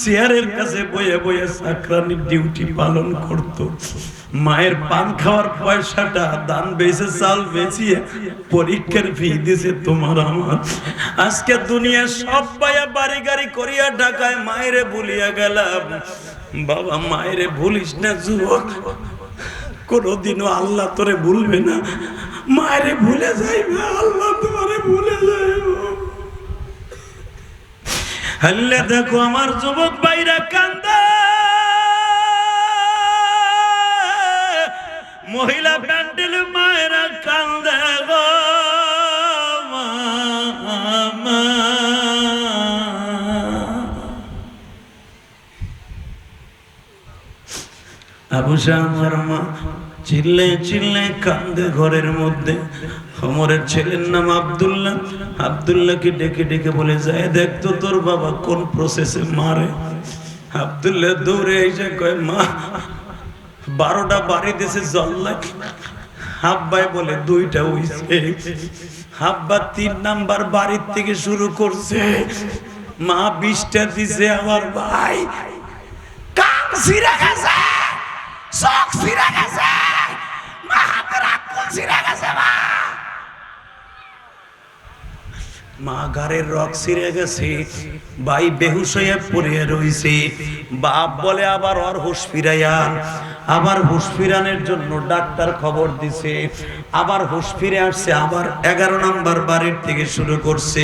চেয়ারের কাছে বয়ে বয়ে চাকরানির ডিউটি পালন করত। মায়ের পান খাওয়ার পয়সাটা দান বেচে, চাল বেচিয়ে পরীক্ষার ফি দিছে তোমার আমার। আজকে দুনিয়া সব পায়া বাড়ি গাড়ি করিয়া ঢাকায় মায়েরে ভুলিয়া গেলাম। বাবা মায়েরে ভুলিস না যুবক, কোনদিনও আল্লাহ তোরে ভুলবে না। মায়েরে ভুলে যাইবে, আল্লাহ তোমারে ভুলে যাইবে। হল্লে দেখো আমার যুবক ভাইরা কান্দে, মহিলা প্যান্ডেল মায়েরা কান্দে গো মা। আবু শাহ আমার মা চিল্লে চিল্লে কান্দে ঘরের মধ্যে। ওমরের ছেলের নাম আব্দুল্লাহ। আব্দুল্লাহকে ডেকে ডেকে বলে, যায় দেখতো তোর বাবা কোন প্রসেসে মারে। আব্দুল্লাহ দৌড়ে এসে কয়, মা 12টা বাড়ি দিয়েছে জল্লা। হাব্বাই বলে 2টা হইছে। হাব্বা 3 নাম্বার বাড়ির থেকে শুরু করছে, মা 20টা দিছে। আমার ভাই কান ছিঁড়ে গেছে, চোখ ছিঁড়ে গেছে, মা হাতের আঙ্গুল ছিঁড়ে গেছে। মা মা গাড়ির রক ছিঁড়ে গেছে, ভাই বেহুশ হয়ে পড়ে রইছে। বাপ বলে আবার ওর হুঁশ ফিরাইয়ান। আবার হুঁশ ফিরানোর জন্য ডাক্তার খবর দিছে, আবার হুঁশ ফিরে আসছে। আবার 11 নম্বর বাড়ির থেকে শুরু করছে।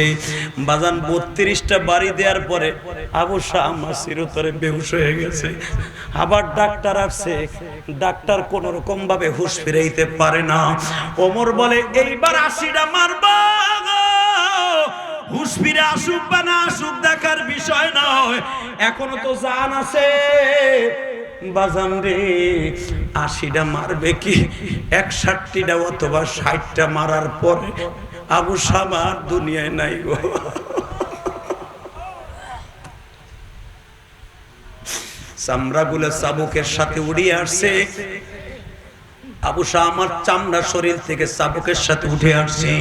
বাজান 32টা বাড়ি দেওয়ার পরে আবু শামা চিরতরে বেহুশ হয়ে গেছে। আবার ডাক্তার আসছে, ডাক্তার কোন রকম ভাবে হুঁশ ফিরাইতে পারে না। ওমর বলে এইবার 80টা মারবা, হুঁশ ফিরে আসুক বা না আসুক দেখার বিষয় নয়, এখনো তো জান আছে। বাজান রে 80টা মারবে কি 61টা অথবা 60টা মারার পরে আবু শামা আর দুনিয়ায় নাই গো। চামড়াগুলো চাবুকের সাথে উড়িয়ে আসছে। আবু শামার চামড়া শরীর থেকে চাবুকের সাথে উঠে আসছে।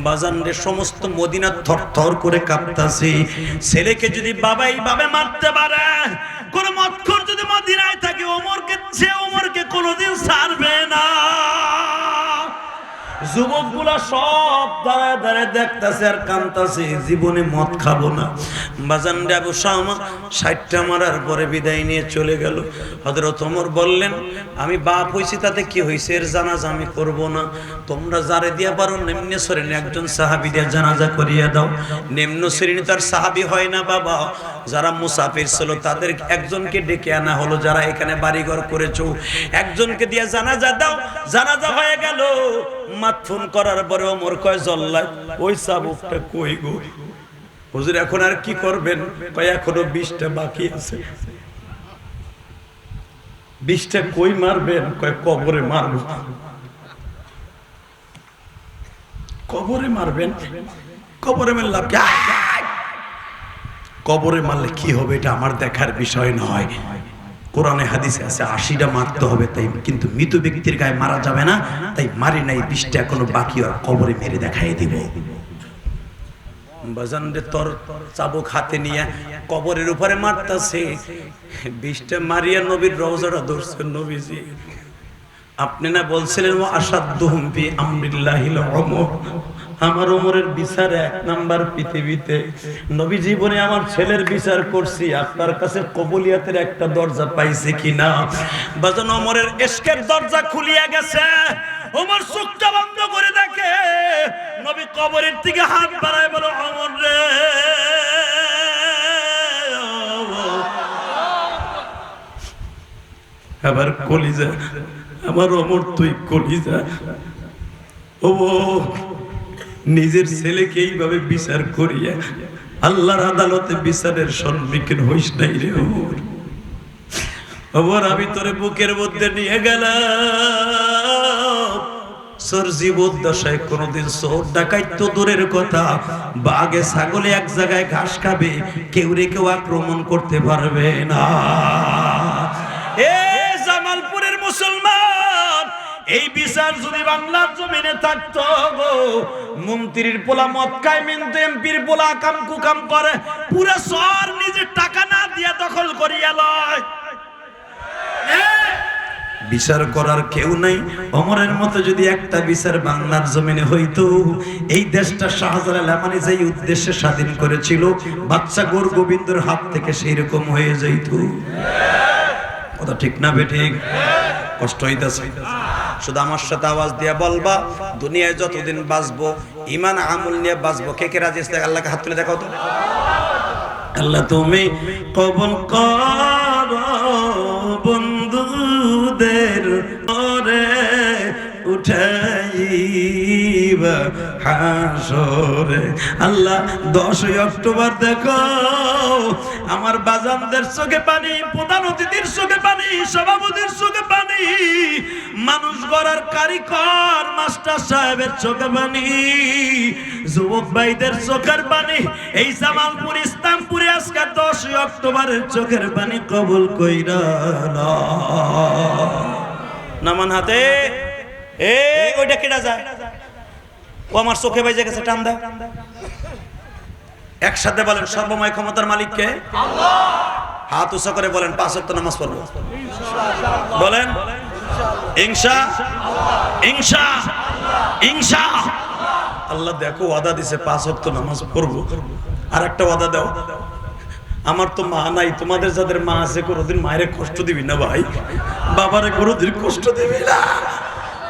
বাজানরে সমস্ত মদিনা থরথর করে কাঁপতাছে। ছেলেকে যদি বাবা এইভাবে মারতে পারে, কোন মতখোর যদি মদিনায় থাকে, ওমরকে কোনোদিন ছাড়বে না। যুবকগুলা সব দাঁড়ায় দাঁড়ায় দেখতাছে আর কাঁদতাছে, জীবনে মদ খাবো না। বাজান রে আবু শামা 60টা মারার পরে বিদায় নিয়ে চলে গেল। হযরত ওমর বললেন, আমি বাপ হইছি তাতে কি হইছে, এর জানাজা আমি করব না। তোমরা যারে দিয়া পারো নিম্ন শ্রেণী একজন সাহাবী দিয়ে জানাজা করিয়ে দাও। নিম্ন শ্রেণী তার সাহাবী হয় না বাবা, যারা মুসাফির ছিল তাদের একজনকে ডেকে আনা হলো। যারা এখানে বাড়িঘর করেছো একজনকে দিয়ে জানাজা দাও। জানাজা হয়ে গেল। মাতফুন করার পরে ওমর কয়, জল্লাদ ওই চাবুকটা কই গো? হুজুর এখন আর কি করবেন? কয় এখনো 20টা বাকি আছে। 20টা কই মারবেন? কয় কবরে মারব। কবরে মারবেন? কবরে মারলাম কি? কবরে মারলে কি হবে এটা আমার দেখার বিষয় নয়। কোরআনে হাদিসে আছে 80টা মারতে হবে, তাই কিন্তু মৃত ব্যক্তির গায়ে মারা যাবে না, তাই মারি নাই। 20টা এখনো বাকি, আর কবরে মেরে দেখাই দিব। বাজান রে তোর চাবুক হাতে নিয়ে কবরের উপরে মারতাছে। 20টা মারিয়া নবীর রওজাটা ধরছে। নবীজি আপনি না বলছিলেন আসাদুহুম ফি আমরিল্লাহিল ওমর, আমার ওমরের বিচার 1 নাম্বার পৃথিবীতে। নবী জীবনে আমার ছেলের বিচার করছি, আপনার কাছে কবুলিয়াতের একটা দরজা পাইছে কিনা? বাজান ওমরের ইশকের দরজা খুলিয়া গেছে। ওমর চোখটা বন্ধ করে দেখে নবী কবরের দিকে হাত বাড়ায় বলে, ওমর রে আবার কলিজা, আমার ওমর তুই কলিজা। ও নিজের ছেলেকে এইভাবে বিচার করিয়া আল্লাহর আদালতে বিচারের সম্মুখীন হইস নাই রে ওমর। ওমর আমি তোরে বুকের মধ্যে নিয়ে গেলাম। চোর জীবদ্দশায় কোনোদিন চোর ডাকাইত তো দূরের কথা, বাঘে ছাগলে এক জায়গায় ঘাস খাবে, কেউ রে কেউ আক্রমণ করতে পারবে না। জামালপুরের মুসলমান, এই বিচার যদি বাংলার জমিনে থাকতো গো, মন্ত্রীর পোলা মদ খায়, কিন্তু এমপির পোলা কাম কুকাম করে, পুরো শহর নিজের টাকা না দিয়া দখল করিয়া লয়। বিচার করার কেউ নাই। ওমরের মতো যদি একটা বিচার বাংলার জমিনে হইতো, এই দেশটা শাহজালাল আমানি যেই উদ্দেশ্যে স্বাধীন করেছিল, বাচ্চা গোর গোবিন্দর হাত থেকে সেই রকম হয়ে যাইত। কথা ঠিক না বেঠিক? কষ্ট হইতাছে? শুধু আমার সাথে আওয়াজ দিয়া বলবা, দুনিয়ায় যতদিন বাঁচবো ঈমান আমল নিয়ে বাঁচবো। কে কে রাজি আছে? আল্লাহকে হাত তুলে দেখাও তো। আল্লাহ তুমি কবুল করো বন্ধুদের ওরে উঠাইবা হাসরে। আল্লাহ 10 অক্টোবর দেখো আমার বাজানদের চোখে পানি, প্রধান অতিথির চোখে পানি, সভাপতির চোখে পানি, মানুষ গড়ার কারিগর মাস্টার সাহেবের চোখে পানি, যুবক ভাইদের চোখের পানি, এই জামালপুর ইসলামপুরে আজকে 10 অক্টোবরের চোখের পানি কবুল কইরা নামান হাতে। এই ওইটা কেডা যায়? ও আমার চোখে বাইজে গেছে, টান দাও। একসাথে বলেন সর্বময় ক্ষমতার মালিক কে? আল্লাহ। হাত উঁচু করে বলেন 5 ওয়াক্ত নামাজ পড়ব। বলেন ইনশাআল্লাহ, ইনশাআল্লাহ, ইনশাআল্লাহ। আল্লাহ দেখো ওয়াদা দিছে 5 ওয়াক্ত নামাজ পড়বো, আর একটা ওয়াদা দাও, আমার তো মা নাই, তোমাদের যাদের মা আছে কোনোদিন মায়ের কষ্ট দিবি না ভাই, বাবারে কোনোদিন কষ্ট দিবি না।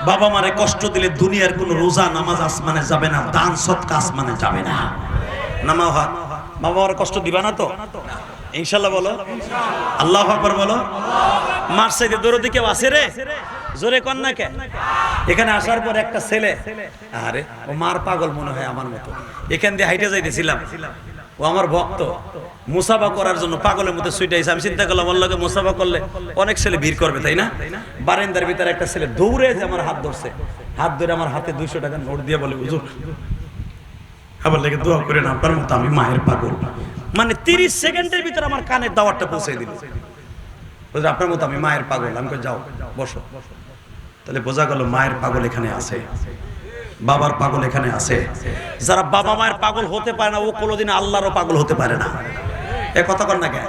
বাবা মারে কষ্ট দিলে দুনিয়ার কোনো রোজা নামাজ আসমানে যাবে না, দান সদকা আসমানে যাবে না। নামাও হাত, বাবা মার কষ্ট দিবা না তো ইনশাআল্লাহ বলো, আল্লাহু আকবার বলো। মার সাইডে দরদি কেউ আছে রে, জোরে কর না কে। এখানে আসার পর একটা ছেলে, আরে ও মার পাগল মনে হয় আমার মতো, এখান দিয়ে হাইটে যাইতেছিলাম, ও আমার ভক্ত, মুসাফা করার জন্য পাগলের মতো ছুটাইছে। আমি চিন্তা করলাম ওর লগে মুসাফা করলে অনেক ছেলে ভিড় করবে, তাই না? বারান্দার ভিতরে একটা ছেলে দৌড়ে যে আমার হাত ধরছে, হাত ধরে আমার হাতে 200 টাকা নোট দিয়ে বলে, হুজুর আবার লেগে দোয়া করেন, আপনার মতো আমি মায়ের পাগল। মানে 30 সেকেন্ডের ভিতরে আমার কানের দাওয়াতটা পৌঁছে দিল, হুজুর আপনার মতো আমি মায়ের পাগল। আমি কই যাও বসো। তাহলে বোঝা গেল মায়ের পাগল এখানে আছে, বাবার পাগল এখানে আছে। যারা বাবা মায়ের পাগল হতে পারে না ও কোনোদিন আল্লাহরও পাগল হতে পারে না। এ কথা কর না কেন?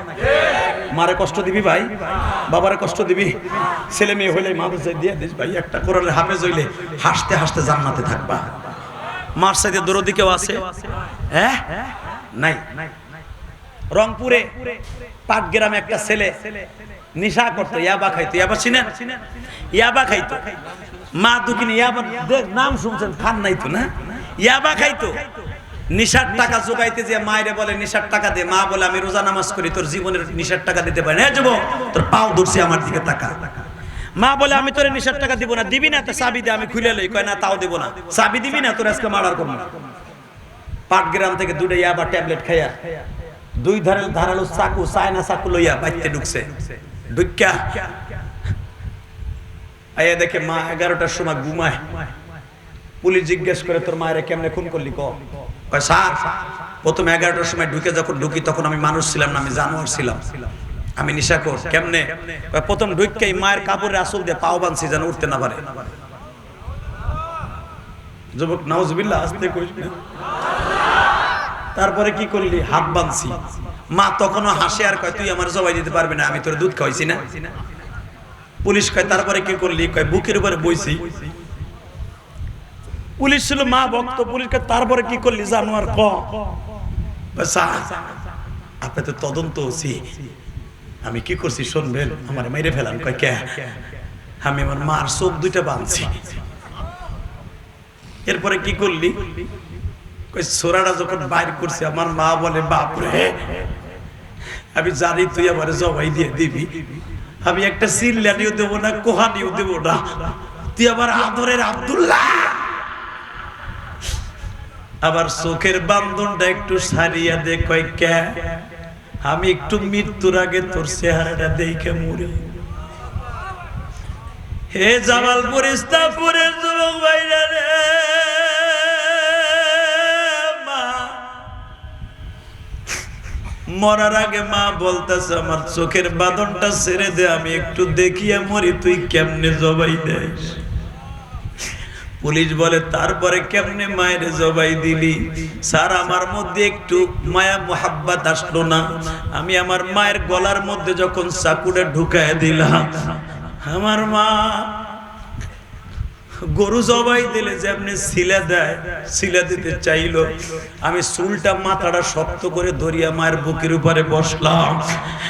মারে কষ্ট দিবি ভাই, বাবারে কষ্ট দিবি, ছেলে মেয়ে হইলে মাদ্রাসায় দিয়ে দিস ভাই, একটা কোরআনের হাফেজ হইলে হাসতে হাসতে জান্নাতে থাকবা। মার সাথে দরদি কেউ আছে? হ্যাঁ নাই। রংপুরে পাটগ্রামে একটা ছেলে নেশা করতো, ইয়াবা খাইতো, ইয়াবা চিনেন? ইয়াবা খাইতো, মা দুকিনি ইয়াবা, নাম শুনছেন, খান নাই তো না? ইয়াবা খাইতো, নিশার টাকা জোগাইতে যে মায়েরে বলে নিশার টাকা দে, মা বলে আমি রোজা নামাজ করি, তোর জীবনের নিশার টাকা দিতে পারি না। যুবক তোর পাও ধরছি আমার দিকে টাকা, মা বলে আমি তোর নিশার টাকা দিব না। দিবি না তো চাবি দে, আমি খুলে লই। কয় না তাও দেব না। চাবি দিবি না, তোর আজকে মার্ডার করব। পাটগ্রাম থেকে 2টা ইয়াবা ট্যাবলেট খাইয়া 2 ধারালো চাকু, চায়না চাকু লইয়া বাইতে ঢুকছে। ঢুকা আইয়া দেখে মা 11টার সময় ঘুমায়। পুলিশ জিজ্ঞেস করে তোর মায়ের কেমনে খুন করলি? কয় স্যার প্রথম 11টার সময় ঢুকে যখন ঢুকি তখন আমি মানুষ ছিলাম না, আমি জানোয়ার ছিলাম, আমি নেশাখোর। কেমনে? প্রথম ঢুককেই মায়ের কাপড়ের আসল দিয়ে পাও বাঁধছি যেন উঠতে না পারে। যুবক নাউজুবিল্লাহ, আস্তে কইস না। তারপরে কি করলি? হাত বাঁধছি। মা তখনও হাসে আর কয় তুই আমার জবাই দিতে পারবি না, আমি তোর দুধ খাওয়াইছি না। পুলিশ কয় তারপরে কি করলি? কয় বুকের উপরে বইছি। পুলিশ ছিল মা ভক্ত, পুলিশ কয় তারপরে কি করলি জানোয়ার? ক আপনি তো তদন্ত হচ্ছি, আমি কি করছি শুনবেন? আমার মেরে ফেলাম। কয় কে? আমি আমার মার চোখ 2টা বাঁধছি। এরপরে কি করলি? কই ছোরাটা যখন বাইর করছে আমার মা বলে বাপরে আমি জানি তুই আমার জবাই দিয়ে দিবি, আমি একটা সিল্লানিও দেবো না, কোহানিও দেবো না, তুই আমার আদরের আব্দুল্লাহ। আবার চোখের বান্ধনটা একটু সারিয়া দে। কয় কে? আমি একটু মৃত্যুর আগে তোর চেহারাটা দেখে মরে। হে জামালপুর ইস্তাপুরের যুবক ভাইরা রে, মরার আগে মা বলতেছে আমার চোখের বাঁধনটা ছেড়ে দে, আমি একটু দেখিয়া মরি, তুই কেমনে জবাই দেস? পুলিশ বলে তারপরে কেমনে মায়ের জবাই দিলি? স্যার আমার মধ্যে একটু মায়া মোহাব্বত আসলো না, আমি আমার মায়ের গলার মধ্যে যখন চাকুটা ঢুকায় দিলাম, আমার মা গরু জবাই দিলে যেমনি শিলা দেয় শিলা দিতে চাইলো, আমি চুলটা মাথাটা শক্ত করে ধরিয়া মায়ের বুকের উপরে বসলাম।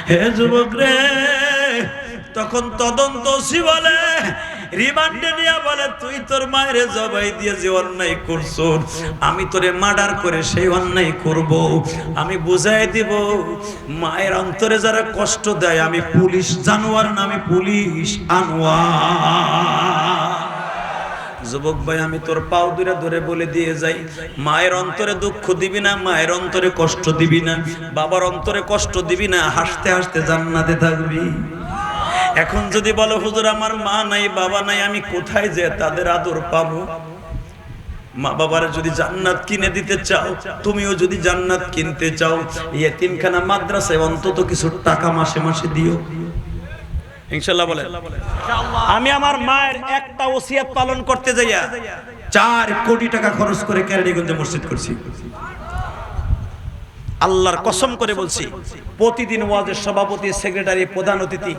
হে যুবক রে, তখন তদন্তসি বলে রিমান্ডে নিয়ে বলে তুই তোর মায়ের জবাই দিয়ে যে অন্যায় করছ, আমি তোরে মার্ডার করে সেই অন্যায় করব। আমি বুঝাই দিব মায়ের অন্তরে যারা কষ্ট দেয়, আমি পুলিশ জানোয়ার না, আমি পুলিশ আনোয়ার। যুবক ভাই আমি তোর পাও দুইটা ধরে বলে দিয়ে যাই, মায়ের অন্তরে দুঃখ দিবি না, মায়ের অন্তরে কষ্ট দিবি না, বাবার অন্তরে কষ্ট দিবি না, হাসতে হাসতে জান্নাতে থাকবি। এখন যদি বলো হুজুর আমার মা নাই বাবা নাই, আমি কোথায় যে তাদের আদর পাবো? মা বাবার যদি জান্নাত কিনে দিতে চাও, তুমিও যদি জান্নাত কিনতে চাও, ইয়েতিমখানা মাদ্রাসায় অন্তত কিছু টাকা মাসে মাসে দিও ইনশাআল্লাহ। বলে আমি আমার মায়ের একটা ওসিয়ত পালন করতে যাইয়া 4 কোটি টাকা খরচ করে কেরানীগঞ্জে মসজিদ করছি। আল্লাহর কসম করে বলছি, প্রতিদিন ওয়াজের সভাপতি, সেক্রেটারি, প্রধান অতিথি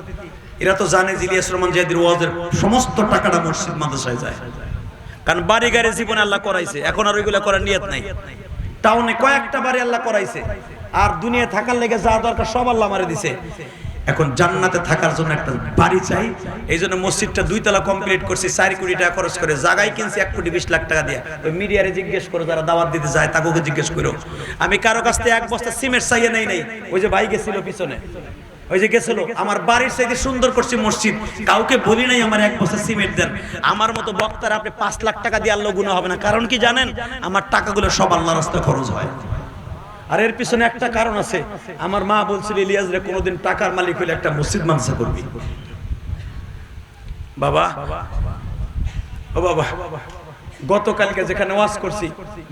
এরা তো জানে ইলিয়াস রহমান জিয়াদির ওয়াজের সমস্ত টাকাটা মসজিদ মাদ্রাসায় যায়। কারণ বাড়ি গাড়ি জীবনে আল্লাহ করাইছে, এখন আর ওইগুলা করার নিয়ত নাই। টাউনে কয়েকটা বাড়ি আল্লাহ করাইছে, আর দুনিয়া থাকার লেগে যা দরকার সব আল্লাহ আমারে দিছে। এখন জান্নাতে থাকার জন্য একটা বাড়ি চাই, এই জন্য মসজিদটা 2 তলা কমপ্লিট করছি, 4 কোটি টাকা খরচ করে, জায়গায় কিনছি 1,20,00,000 টাকা দিয়ে। ওই মিডিয়ারে জিজ্ঞেস করো, যারা দাওয়াত দিতে যায় তাকে জিজ্ঞেস করো। আমি কারো কাছ থেকে 1 বস্তা সিমেন্ট চাইয়ে নেই নাই। ওই যে ভাই গেছিল পিছনে, ওই যে গেছিল, আমার বাড়ির চাইতে সুন্দর করছি মসজিদ, কাউকে বলি নাই আমার 1 বস্তা সিমেন্ট দেন। আমার মতো বক্তার আপনি 5 লাখ টাকা দিয়ে আল্লাহ গুনাহ হবে না। কারণ কি জানেন? আমার টাকাগুলো সব আল্লাহর রাস্তায় খরচ হয়। আর এর পিছনে একটা কারণ আছে। আমার মা বলছিল, ইলিয়াস রে কোনোদিন টাকার মালিক হইলে একটা মসজিদ মানসা করবি। বাবা, ও বাবা, গতকালকে যেখানে ওয়াজ করছি,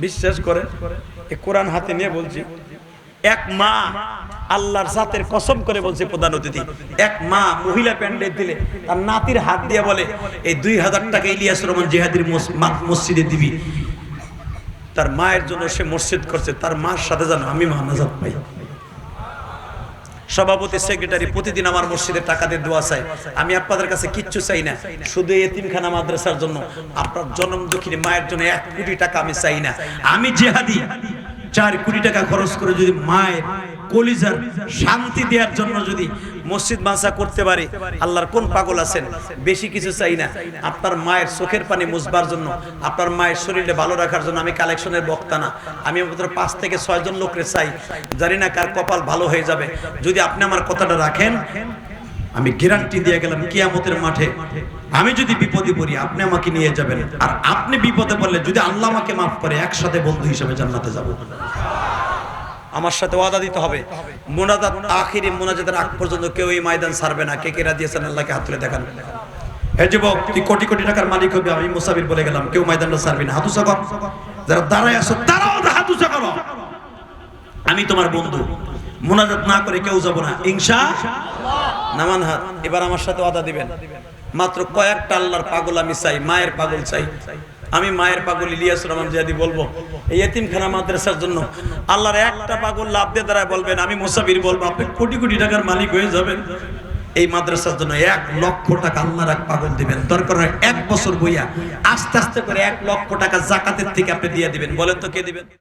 বিশ্বাস করে এই কোরআন হাতে নিয়ে বলছি, এক মা আল্লাহর জাতের কসম করে বলছে, প্রধান অতিথি এক মা মহিলা প্যান্ডেল দিলে তার নাতির হাত দিয়ে বলে, এই 2000 টাকা ইলিয়াস রহমান জিহাদির মসজিদে দিবি। তার মায়ের জন্য সে মসজিদ করছে, তার মার সাথে যেন আমি মানাজাত পাই। সভাপতি সেক্রেটারি প্রতিদিন আমার মসজিদে টাকা দিয়ে দোয়া চাই। আমি আপনাদের কাছে কিচ্ছু চাই না, শুধু এতিমখানা মাদ্রাসার জন্য, আপনার জন্ম দুঃখিনী মায়ের জন্য 1 কোটি টাকা আমি চাই না। আমি জিহাদি 4 কোটি টাকা খরচ করে যদি মায়ের কলিজার শান্তি দেওয়ার জন্য যদি মসজিদ মানসা করতে পারি, আল্লাহর কোন পাগল আছেন? বেশি কিছু চাই না, আপনার মায়ের চোখের পানি মুছবার জন্য, আপনার মায়ের শরীরে ভালো রাখার জন্য। আমি কালেকশনের বক্তা না, আমি মাত্র 5 থেকে 6 জন লোকরে চাই। জানি না কার কপাল ভালো হয়ে যাবে। যদি আপনি আমার কথাটা রাখেন, আমি গ্যারান্টি দিয়ে গেলাম, কিয়ামতের মাঠে আমি যদি বিপদে পড়ি আপনি আমাকে নিয়ে যাবেন, আর আপনি বিপদে পড়লে যদি আল্লাহ আমাকে মাফ করে, একসাথে বন্ধু হিসেবে জান্নাতে যাব। আমার সাথে ওয়াদা দিতে হবে। মুনাজাত আখিরি মুনাজাতের আগ পর্যন্ত কেউ এই ময়দান ছাড়বে না। কে কে রাজি আছেন? আল্লাহকে হাত তুলে দেখান। হে যুবক, তুই কোটি কোটি টাকার মালিক হবে, আমি মুসাফির বলে গেলাম, কেউ ময়দানটা ছাড়বে না। হাত উঁচা কর, যারা দাঁড়ায় আছো তারাও হাত উঁচা করো। আমি তোমার বন্ধু, মুনাজাত না করে কেউ যাব না ইনশাআল্লাহ। নামান হাত। এবার আমার সাথে ওয়াদা দিবেন, মাত্র কয়েকটা আল্লাহর পাগল আমি চাই, মায়ের পাগল চাই। আমি মায়ের পাগল ইলিয়াস রহমান জিহাদি বলবো এই এতিমখানা মাদ্রাসার জন্য। আল্লাহর একটা পাগল লাভ দিয়ে দাঁড়ায় বলবেন, আমি মুসাফির বলবো, আপনি কোটি কোটি টাকার মালিক হয়ে যাবেন। এই মাদ্রাসার জন্য 1 লক্ষ টাকা আল্লাহর এক পাগল দিবেন। দরকার হয় 1 বছর বইয়া আস্তে আস্তে করে 1 লক্ষ টাকা যাকাতের থেকে আপনি দিয়ে দিবেন। বলেন তো কে দিবেন?